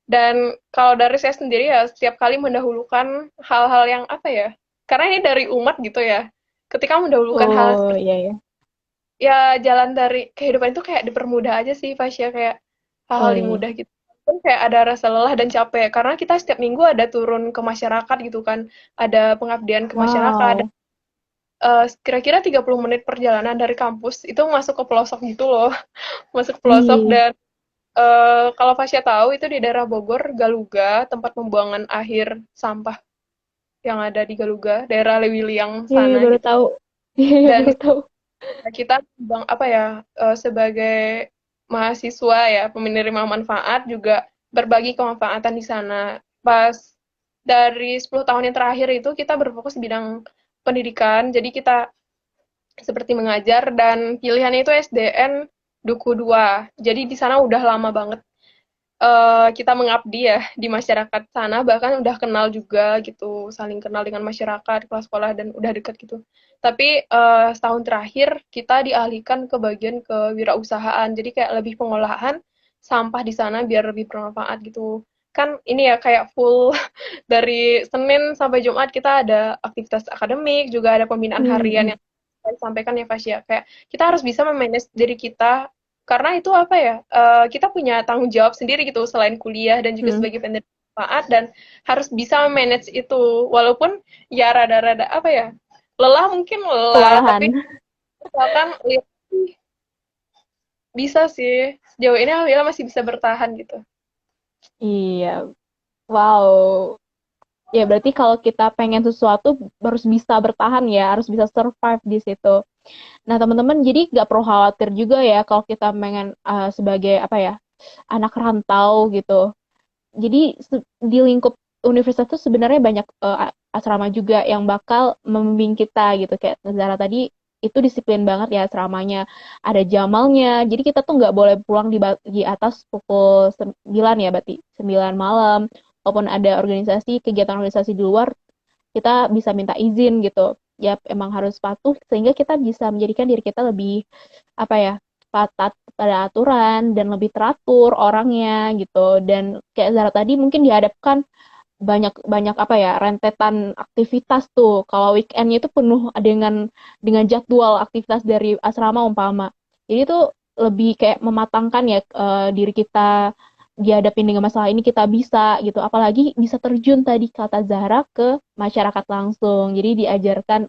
Dan kalau dari saya sendiri ya, setiap kali mendahulukan hal-hal yang apa ya, karena ini dari umat gitu ya, ketika mendahulukan hal Oh seperti iya ya. ya jalan dari kehidupan itu kayak dipermudah aja sih Fasya kayak Oh hal-hal iya. dimudah gitu pun kayak ada rasa lelah dan capek karena kita setiap minggu ada turun ke masyarakat gitu kan ada pengabdian ke masyarakat Wow. kira-kira 30 menit perjalanan dari kampus itu masuk ke pelosok gitu loh masuk ke pelosok Wih. dan kalau Fasya tahu itu di daerah Bogor Galuga tempat pembuangan akhir sampah yang ada di Galuga daerah Lewiliang Iya, iya, sana baru gitu tahu. Iya, dan baru tahu. kita bang apa ya sebagai mahasiswa ya penerima manfaat juga berbagi kemanfaatan di sana. Pas dari 10 tahun yang terakhir itu kita berfokus di bidang pendidikan. Jadi kita seperti mengajar dan pilihannya itu SDN Duku 2. Jadi di sana udah lama banget kita mengabdi ya di masyarakat sana bahkan udah kenal juga gitu saling kenal dengan masyarakat kelas sekolah dan udah dekat gitu tapi setahun terakhir kita dialihkan ke bagian kewirausahaan jadi kayak lebih pengolahan sampah di sana biar lebih bermanfaat gitu kan ini ya kayak full dari Senin sampai Jumat kita ada aktivitas akademik juga ada pembinaan Hmm, harian hmm, yang saya sampaikan ya Fasya kayak kita harus bisa memanage diri kita karena itu apa ya, kita punya tanggung jawab sendiri gitu selain kuliah dan juga hmm. sebagai penerima manfaat dan harus bisa manage itu. Walaupun ya rada-rada apa ya, lelah mungkin lelah, Kewalahan. tapi misalkan lihat bisa sih. Sejauh ini alhamdulillah masih bisa bertahan gitu. Iya, wow. Ya berarti kalau kita pengen sesuatu harus bisa bertahan ya, harus bisa survive di situ. Nah teman-teman jadi nggak perlu khawatir juga ya kalau kita pengen sebagai apa ya anak rantau gitu. Jadi di lingkup universitas itu sebenarnya banyak asrama juga yang bakal membimbing kita gitu kayak Zara tadi itu disiplin banget ya asramanya ada jamalnya jadi kita tuh nggak boleh pulang di atas pukul 9 ya berarti 9 malam walaupun ada organisasi kegiatan organisasi di luar kita bisa minta izin gitu ya emang harus patuh sehingga kita bisa menjadikan diri kita lebih apa ya patat pada aturan dan lebih teratur orangnya gitu dan kayak Zara tadi mungkin dihadapkan banyak banyak apa ya rentetan aktivitas tuh kalau weekendnya itu penuh dengan jadwal aktivitas dari asrama umpama jadi itu lebih kayak mematangkan ya diri kita dihadapin dengan masalah ini kita bisa gitu apalagi bisa terjun tadi kata Zahra ke masyarakat langsung jadi diajarkan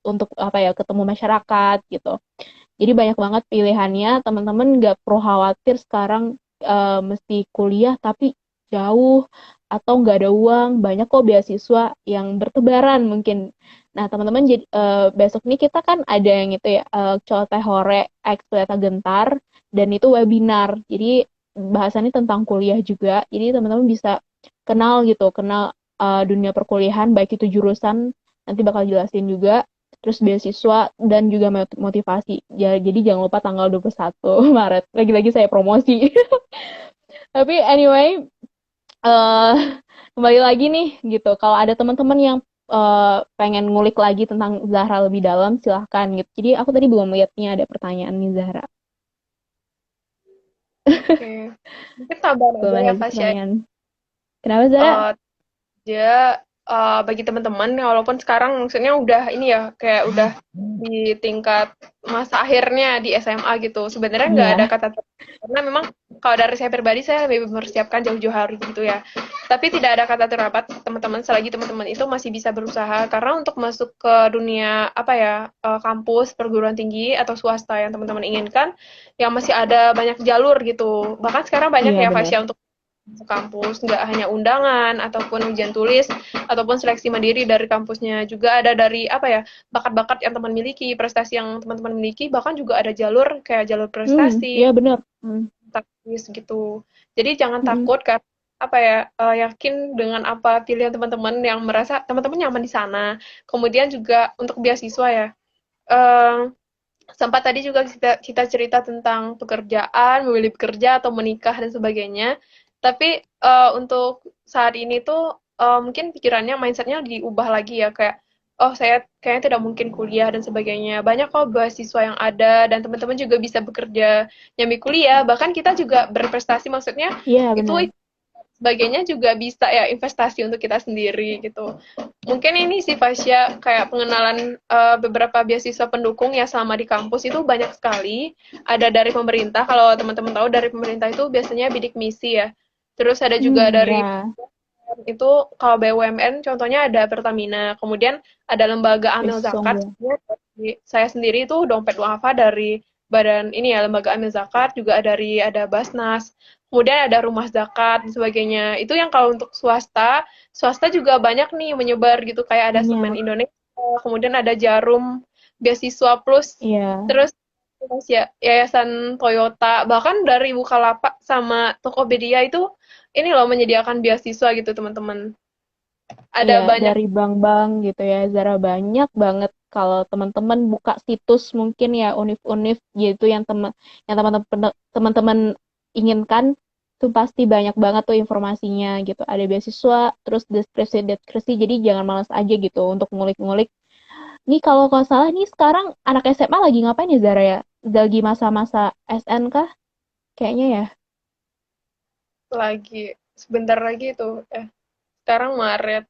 untuk apa ya ketemu masyarakat gitu jadi banyak banget pilihannya teman-teman nggak perlu khawatir sekarang mesti kuliah tapi jauh atau nggak ada uang banyak kok beasiswa yang bertebaran mungkin nah teman-teman jadi besok ini kita kan ada yang itu ya Colte Hore X Pelita Gentar dan itu webinar jadi bahasannya tentang kuliah juga jadi teman-teman bisa kenal dunia perkuliahan baik itu jurusan nanti bakal jelasin juga terus beasiswa dan juga motivasi ya, jadi jangan lupa tanggal 21 Maret lagi-lagi saya promosi tapi anyway eh kembali lagi nih gitu. Kalau ada teman-teman yang pengen ngulik lagi tentang Zahra lebih dalam, silahkan gitu. Jadi aku tadi belum lihatnya ada pertanyaan nih Zahra. Oke. Mungkin tambahan aja Boleh ya aja Fasya. pertanyaan. Kenapa Zahra? Eh, dia bagi teman-teman walaupun sekarang maksudnya udah ini ya kayak udah di tingkat masa akhirnya di SMA gitu sebenarnya nggak ada Iya, kata karena memang kalau dari saya pribadi saya lebih mempersiapkan jauh-jauh hari gitu ya tapi tidak ada kata terlambat teman-teman selagi teman-teman itu masih bisa berusaha karena untuk masuk ke dunia apa ya kampus perguruan tinggi atau swasta yang teman-teman inginkan yang masih ada banyak jalur gitu bahkan sekarang banyak iya ya benar. Fasya untuk masuk kampus, nggak hanya undangan ataupun ujian tulis ataupun seleksi mandiri dari kampusnya juga ada dari apa ya bakat-bakat yang teman miliki, prestasi yang teman-teman miliki, bahkan juga ada jalur kayak jalur Iya prestasi, benar. taktis gitu. Jadi jangan Mm, takut kan apa ya yakin dengan apa pilihan teman-teman yang merasa teman-teman nyaman di sana. Kemudian juga untuk beasiswa ya. eh, Sempat tadi juga kita, kita cerita tentang pekerjaan, memilih bekerja atau menikah dan sebagainya. Tapi untuk saat ini tuh mungkin pikirannya, mindsetnya diubah lagi ya kayak oh saya kayaknya tidak mungkin kuliah dan sebagainya. Banyak kok beasiswa yang ada dan teman-teman juga bisa bekerja nyambi kuliah. Bahkan kita juga berprestasi maksudnya Iya benar. itu sebagainya juga bisa ya investasi untuk kita sendiri gitu. Mungkin ini sih Fasya kayak pengenalan beberapa beasiswa pendukung ya selama di kampus itu banyak sekali. Ada dari pemerintah, kalau teman-teman tahu dari pemerintah itu biasanya bidik misi ya. Terus ada juga dari Ya. itu kalau BUMN contohnya ada Pertamina, kemudian ada lembaga amil Besok zakat. ya. Saya sendiri itu dompet duafa dari badan ini ya lembaga amil zakat juga ada Basnas. Kemudian ada rumah zakat dan sebagainya. Itu yang kalau untuk swasta, swasta juga banyak nih menyebar gitu kayak ada Semen Banyak. Indonesia, kemudian ada Jarum, Beasiswa Plus, Iya. terus ya Yayasan Toyota, bahkan dari Bukalapak sama Tokopedia itu ini loh menyediakan beasiswa gitu teman-teman. Iya, Ada banyak. dari bank-bank gitu ya, Zara banyak banget kalau teman-teman buka situs mungkin ya univ-univ gitu yang teman-teman inginkan tuh pasti banyak banget tuh informasinya gitu. Ada beasiswa, terus deskripsi, jadi jangan malas aja gitu untuk ngulik-ngulik. Nih kalau nggak salah nih sekarang anak SMA lagi ngapain ya Zara ya? Lagi masa-masa SN kah? Kayaknya ya. Lagi sebentar lagi tuh sekarang Maret,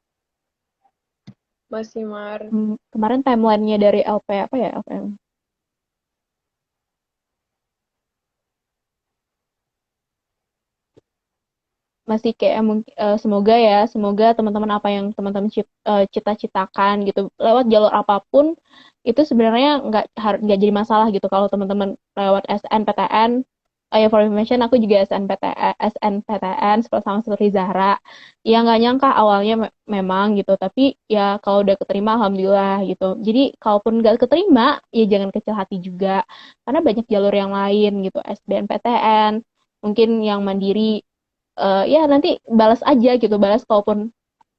masih Maret. Kemarin timelinenya dari LP apa ya LPM? Masih kayak semoga ya semoga teman-teman apa yang teman-teman cita-citakan gitu lewat jalur apapun itu sebenarnya nggak jadi masalah gitu kalau teman-teman lewat SNPTN Oh ya, for information, aku juga SNPTN sama seperti Zahra. Ya nggak nyangka awalnya memang gitu, tapi ya kalau udah keterima alhamdulillah gitu. Jadi kalaupun nggak keterima, ya jangan kecil hati juga, karena banyak jalur yang lain gitu, SBMPTN, mungkin yang mandiri, ya nanti balas aja gitu, balas kalaupun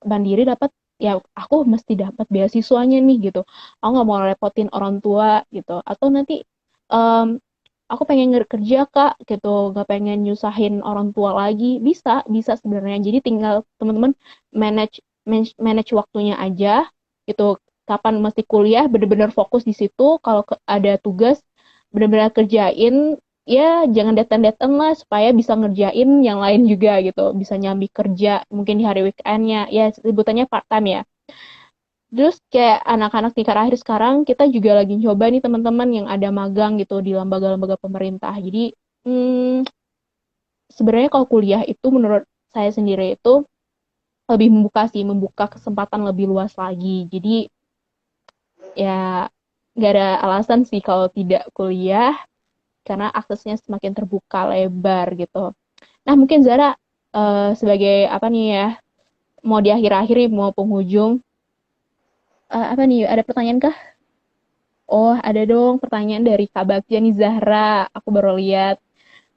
mandiri dapat, ya aku mesti dapat beasiswanya nih gitu. Aku nggak mau repotin orang tua gitu, atau nanti em, aku pengen kerja kak gitu, nggak pengen nyusahin orang tua lagi, bisa bisa sebenarnya. Jadi tinggal teman-teman manage waktunya aja gitu, kapan mesti kuliah bener-bener fokus di situ, kalau ada tugas bener-bener kerjain, ya jangan deadline lah supaya bisa ngerjain yang lain juga gitu, bisa nyambi kerja mungkin di hari weekendnya, ya sebutannya part time ya. Terus kayak anak-anak tingkat akhir sekarang, kita juga lagi coba nih teman-teman yang ada magang gitu di lembaga-lembaga pemerintah. Jadi sebenarnya kalau kuliah itu menurut saya sendiri itu lebih membuka sih, membuka kesempatan lebih luas lagi. Jadi ya nggak ada alasan sih kalau tidak kuliah, karena aksesnya semakin terbuka lebar gitu. Nah mungkin Zara, sebagai apa nih ya, mau di akhir-akhir nih, mau penghujung, apa nih, ada pertanyaan kah? Oh, ada dong pertanyaan dari Kak Bagja nih, Zahra. Aku baru lihat.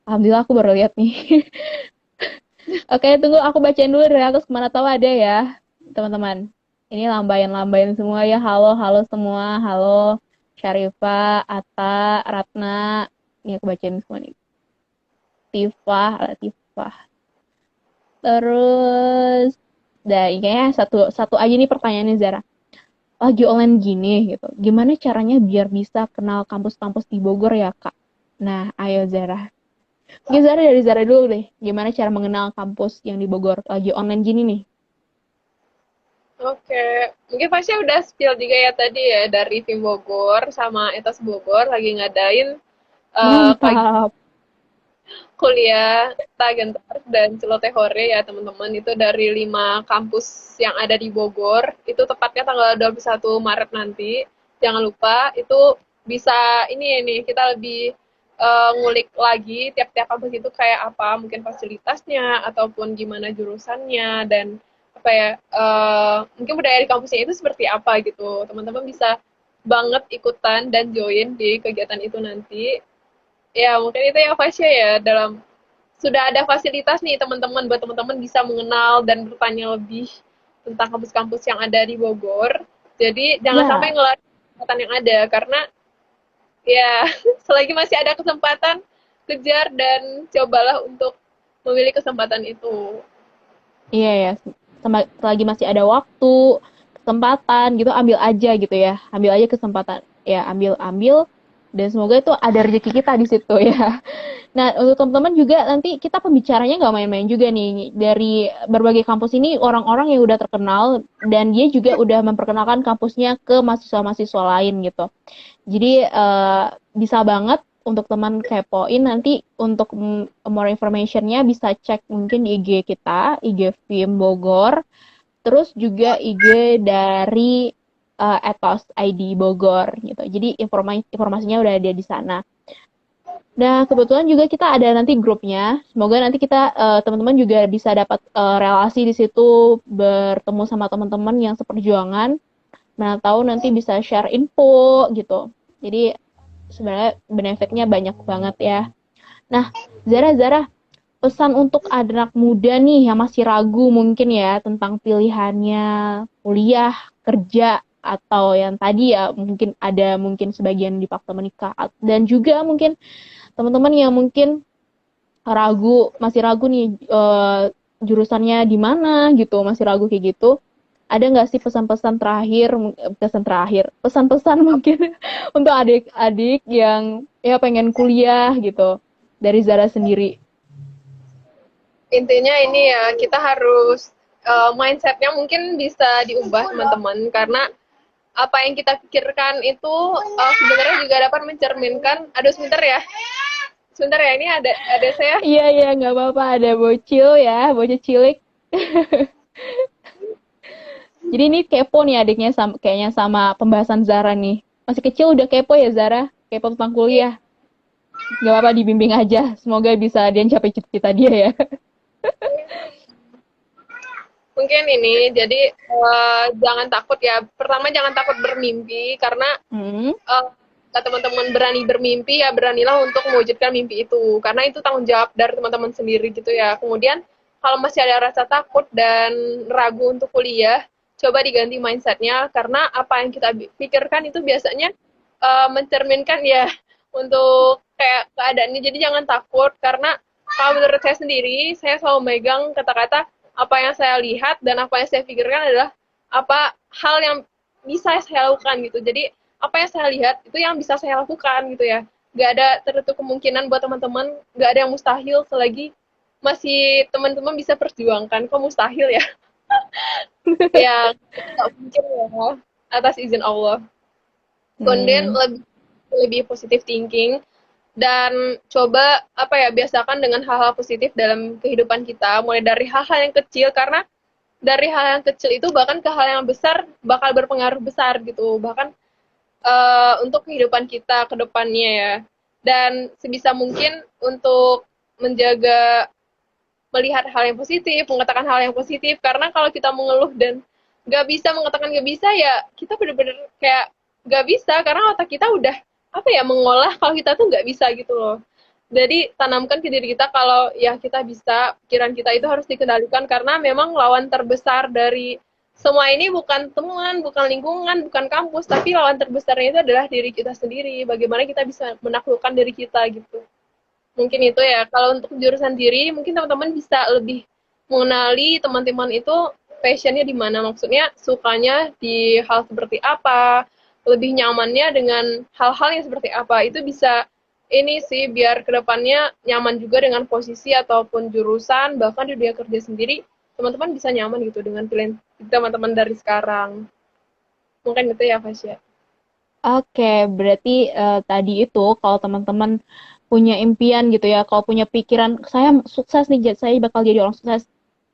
Alhamdulillah aku baru lihat nih. Oke, tunggu aku bacain dulu dari atas kemana tahu ada ya, teman-teman. Ini lambayan-lambayan semua ya. Halo, halo semua. Halo, Syarifah, Atta, Ratna. Ini aku bacain semua nih. Tifah, Latifah. Terus, dah, ini kayaknya satu satu aja nih pertanyaannya Zara. Lagi online gini gitu. Gimana caranya biar bisa kenal kampus-kampus di Bogor ya, Kak? Nah, ayo Zara. Mungkin Zara dari Zara dulu deh. Gimana cara mengenal kampus yang di Bogor lagi online gini nih? Oke, mungkin pasti udah spill juga ya tadi ya dari tim Bogor sama Etos Bogor lagi ngadain Mantap. kuliah Tagentar dan Celotehore ya teman-teman, itu dari 5 kampus yang ada di Bogor, itu tepatnya tanggal 21 Maret nanti. Jangan lupa itu bisa ini kita lebih ngulik lagi tiap-tiap kampus itu kayak apa mungkin fasilitasnya ataupun gimana jurusannya dan apa ya, mungkin budaya di kampusnya itu seperti apa gitu. Teman-teman bisa banget ikutan dan join di kegiatan itu nanti. Ya, mungkin itu ya Fasya ya, dalam sudah ada fasilitas nih teman-teman buat teman-teman bisa mengenal dan bertanya lebih tentang kampus-kampus yang ada di Bogor. Jadi jangan sampai Ya, ngeluarin kesempatan yang ada karena ya selagi masih ada kesempatan kejar dan cobalah untuk memilih kesempatan itu. iya ya. Selagi masih ada waktu, kesempatan gitu, ambil aja gitu ya. Ambil aja kesempatan. Ya, ambil dan semoga itu ada rezeki kita di situ ya. Nah, untuk teman-teman juga nanti kita pembicaranya nggak main-main juga nih. Dari berbagai kampus ini orang-orang yang udah terkenal dan dia juga udah memperkenalkan kampusnya ke mahasiswa-mahasiswa lain gitu. Jadi bisa banget untuk teman kepoin nanti, untuk more information-nya bisa cek mungkin di IG kita, IG FIM Bogor, terus juga IG dari Ethos ID Bogor gitu. Jadi informasinya udah ada di sana. Nah, kebetulan juga kita ada nanti grupnya. Semoga nanti kita teman-teman juga bisa dapat relasi di situ, bertemu sama teman-teman yang seperjuangan. Mana tahu nanti bisa share info gitu. Jadi sebenarnya benefitnya banyak banget ya. Nah, Zara, pesan untuk anak muda nih yang masih ragu mungkin ya tentang pilihannya kuliah, kerja, atau yang tadi ya mungkin ada mungkin sebagian dipaksa menikah, dan juga mungkin teman-teman yang mungkin masih ragu nih jurusannya di mana gitu, masih ragu kayak gitu. Ada nggak sih pesan-pesan mungkin untuk adik-adik yang ya pengen kuliah gitu dari Zara sendiri? Intinya ini ya, kita harus mindsetnya mungkin bisa diubah teman-teman karena apa yang kita pikirkan itu sebenarnya juga dapat mencerminkan. Aduh sebentar ya, ini ada saya. Iya iya, nggak apa-apa, ada bocil ya, bocil cilik. Jadi ini kepo nih adiknya, kayaknya sama pembahasan Zara nih. Masih kecil udah kepo ya Zara, kepo tentang kuliah. Gak apa-apa, dibimbing aja. Semoga bisa dia capai cita-cita dia ya. Mungkin ini, jadi jangan takut ya. Pertama jangan takut bermimpi, karena Hmm, eh, kalau teman-teman berani bermimpi, ya beranilah untuk mewujudkan mimpi itu. Karena itu tanggung jawab dari teman-teman sendiri gitu ya. Kemudian kalau masih ada rasa takut dan ragu untuk kuliah, coba diganti mindsetnya, karena apa yang kita pikirkan itu biasanya mencerminkan ya untuk kayak keadaannya. Jadi jangan takut, karena kalau menurut saya sendiri, saya selalu megang kata-kata apa yang saya lihat dan apa yang saya pikirkan adalah apa hal yang bisa saya lakukan gitu. Jadi apa yang saya lihat itu yang bisa saya lakukan gitu ya. Gak ada tertutup kemungkinan buat teman-teman, gak ada yang mustahil selagi masih teman-teman bisa perjuangkan. Kok mustahil ya? Ya nggak mungkin ya, atas izin Allah. Kemudian hmm, lebih lebih positive thinking, dan coba apa ya, biasakan dengan hal-hal positif dalam kehidupan kita, mulai dari hal-hal yang kecil, karena dari hal yang kecil itu bahkan ke hal yang besar bakal berpengaruh besar gitu, bahkan untuk kehidupan kita ke depannya ya. Dan sebisa mungkin untuk menjaga melihat hal yang positif, mengatakan hal yang positif, karena kalau kita mengeluh dan nggak bisa mengatakan nggak bisa, ya kita bener-bener kayak nggak bisa, karena otak kita udah apa ya, mengolah kalau kita tuh nggak bisa gitu loh. Jadi tanamkan ke diri kita kalau ya kita bisa, pikiran kita itu harus dikendalikan, karena memang lawan terbesar dari semua ini bukan teman, bukan lingkungan, bukan kampus, tapi lawan terbesarnya itu adalah diri kita sendiri. Bagaimana kita bisa menaklukkan diri kita gitu. Mungkin itu ya. Kalau untuk jurusan diri, mungkin teman-teman bisa lebih mengenali teman-teman itu passionnya di mana. Maksudnya sukanya di hal seperti apa, lebih nyamannya dengan hal-hal yang seperti apa. Itu bisa ini sih, biar kedepannya nyaman juga dengan posisi ataupun jurusan, bahkan di dunia kerja sendiri, teman-teman bisa nyaman gitu dengan pilihan teman-teman dari sekarang. Mungkin itu ya, Fasya. oke, berarti tadi itu kalau teman-teman punya impian gitu ya, kalau punya pikiran saya sukses nih, saya bakal jadi orang sukses.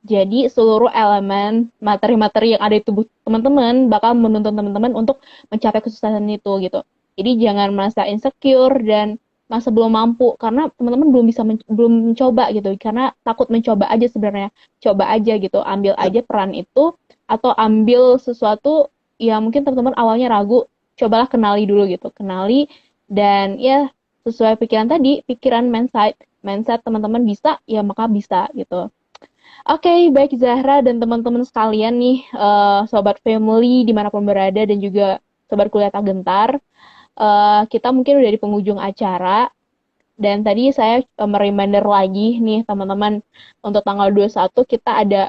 Jadi seluruh elemen materi-materi yang ada di tubuh teman-teman bakal menuntun teman-teman untuk mencapai kesuksesan itu gitu. Jadi jangan merasa insecure dan masa belum mampu karena teman-teman belum bisa belum mencoba gitu. Karena takut mencoba aja sebenarnya. Coba aja gitu, ambil aja peran itu atau ambil sesuatu ya mungkin teman-teman awalnya ragu, cobalah kenali dulu gitu. Kenali dan ya sesuai pikiran tadi, pikiran mindset, mindset teman-teman bisa, ya maka bisa gitu. Oke, baik Zahra dan teman-teman sekalian nih, sobat family dimanapun berada dan juga sobat kuliah tak gentar, kita mungkin udah di penghujung acara dan tadi saya mereminder lagi nih teman-teman untuk tanggal 21 kita ada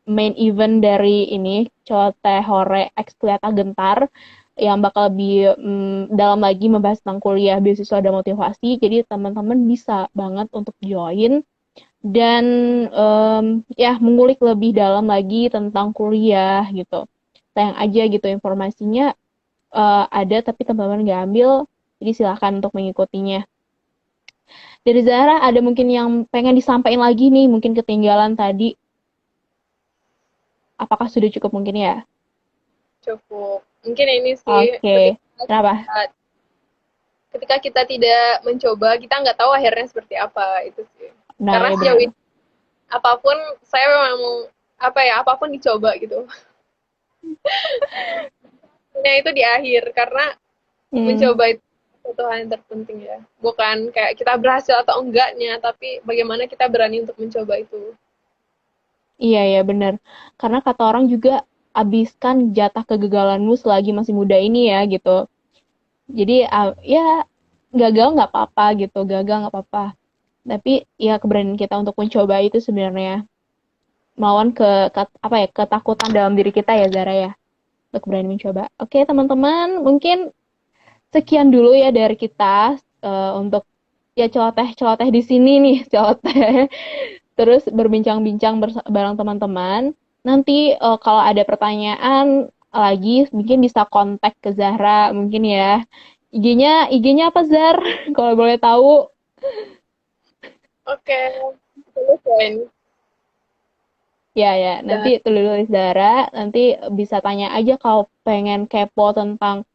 main event dari ini Celoteh Hore X Kuliah Tak Gentar yang bakal lebih dalam lagi membahas tentang kuliah beasiswa dan motivasi. Jadi teman-teman bisa banget untuk join dan ya mengulik lebih dalam lagi tentang kuliah gitu. Sayang aja gitu informasinya ada tapi teman-teman nggak ambil, jadi silahkan untuk mengikutinya. Dari Zahra ada mungkin yang pengen disampaikan lagi nih, mungkin ketinggalan tadi. Apakah sudah cukup mungkin ya? Cukup. Mungkin ini sih, Oke, kenapa? ketika kita tidak mencoba, kita nggak tahu akhirnya seperti apa, itu sih. Nah, Karena ya sejauh benar. ini apapun, saya memang apa ya, apapun dicoba gitu. Nah, itu di akhir, karena Hmm, mencoba itu satu hal yang terpenting ya. Bukan kayak kita berhasil atau enggaknya, tapi bagaimana kita berani untuk mencoba itu. iya ya benar. Karena kata orang juga abiskan jatah kegagalanmu selagi masih muda ini ya gitu. Jadi ya gagal nggak apa-apa gitu, gagal nggak apa-apa. Tapi ya keberanian kita untuk mencoba itu sebenarnya melawan apa ya ketakutan dalam diri kita ya Zara ya untuk berani mencoba. Oke teman-teman, mungkin sekian dulu ya dari kita untuk ya celoteh-celoteh di sini nih celoteh. Terus berbincang-bincang bareng teman-teman. Nanti kalau ada pertanyaan lagi mungkin bisa kontak ke Zahra mungkin ya. IG-nya apa Zar? Kalau boleh tahu. Oke, selesai. Ya ya, Dan nanti tulis Zahra, nanti bisa tanya aja kalau pengen kepo tentang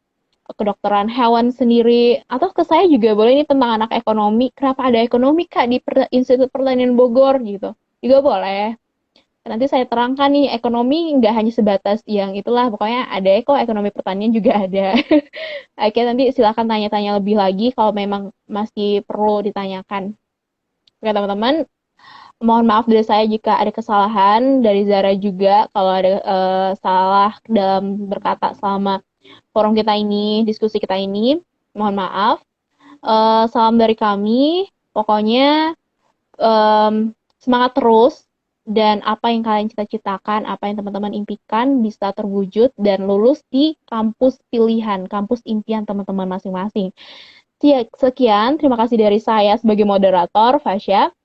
kedokteran hewan sendiri, atau ke saya juga boleh nih tentang anak ekonomi. Kenapa ada ekonomi Kak di Institut Pertanian Bogor gitu? Juga boleh. Nanti saya terangkan nih, ekonomi nggak hanya sebatas yang itulah, pokoknya ada kok ekonomi pertanian juga ada. Oke, nanti silakan tanya-tanya lebih lagi kalau memang masih perlu ditanyakan. Oke, teman-teman, mohon maaf dari saya jika ada kesalahan, dari Zara juga kalau ada salah dalam berkata selama forum kita ini, diskusi kita ini. Mohon maaf. Salam dari kami. Pokoknya semangat terus, dan apa yang kalian cita-citakan, apa yang teman-teman impikan bisa terwujud dan lulus di kampus pilihan, kampus impian teman-teman masing-masing. Sekian, terima kasih dari saya sebagai moderator, Fasya.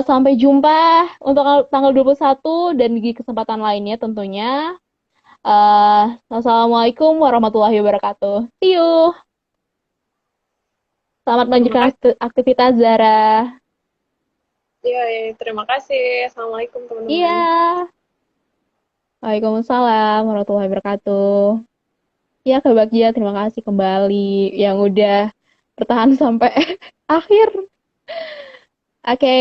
Sampai jumpa untuk tanggal 21 dan di kesempatan lainnya tentunya. Assalamualaikum warahmatullahi wabarakatuh. See you. Selamat Terima melanjutkan kasih. aktivitas Zara. Iya, iya, terima kasih. Assalamualaikum Iya. teman-teman. Waalaikumsalam warahmatullahi wabarakatuh. Ya, Kak Bagja, terima kasih kembali yang udah bertahan sampai akhir. Oke.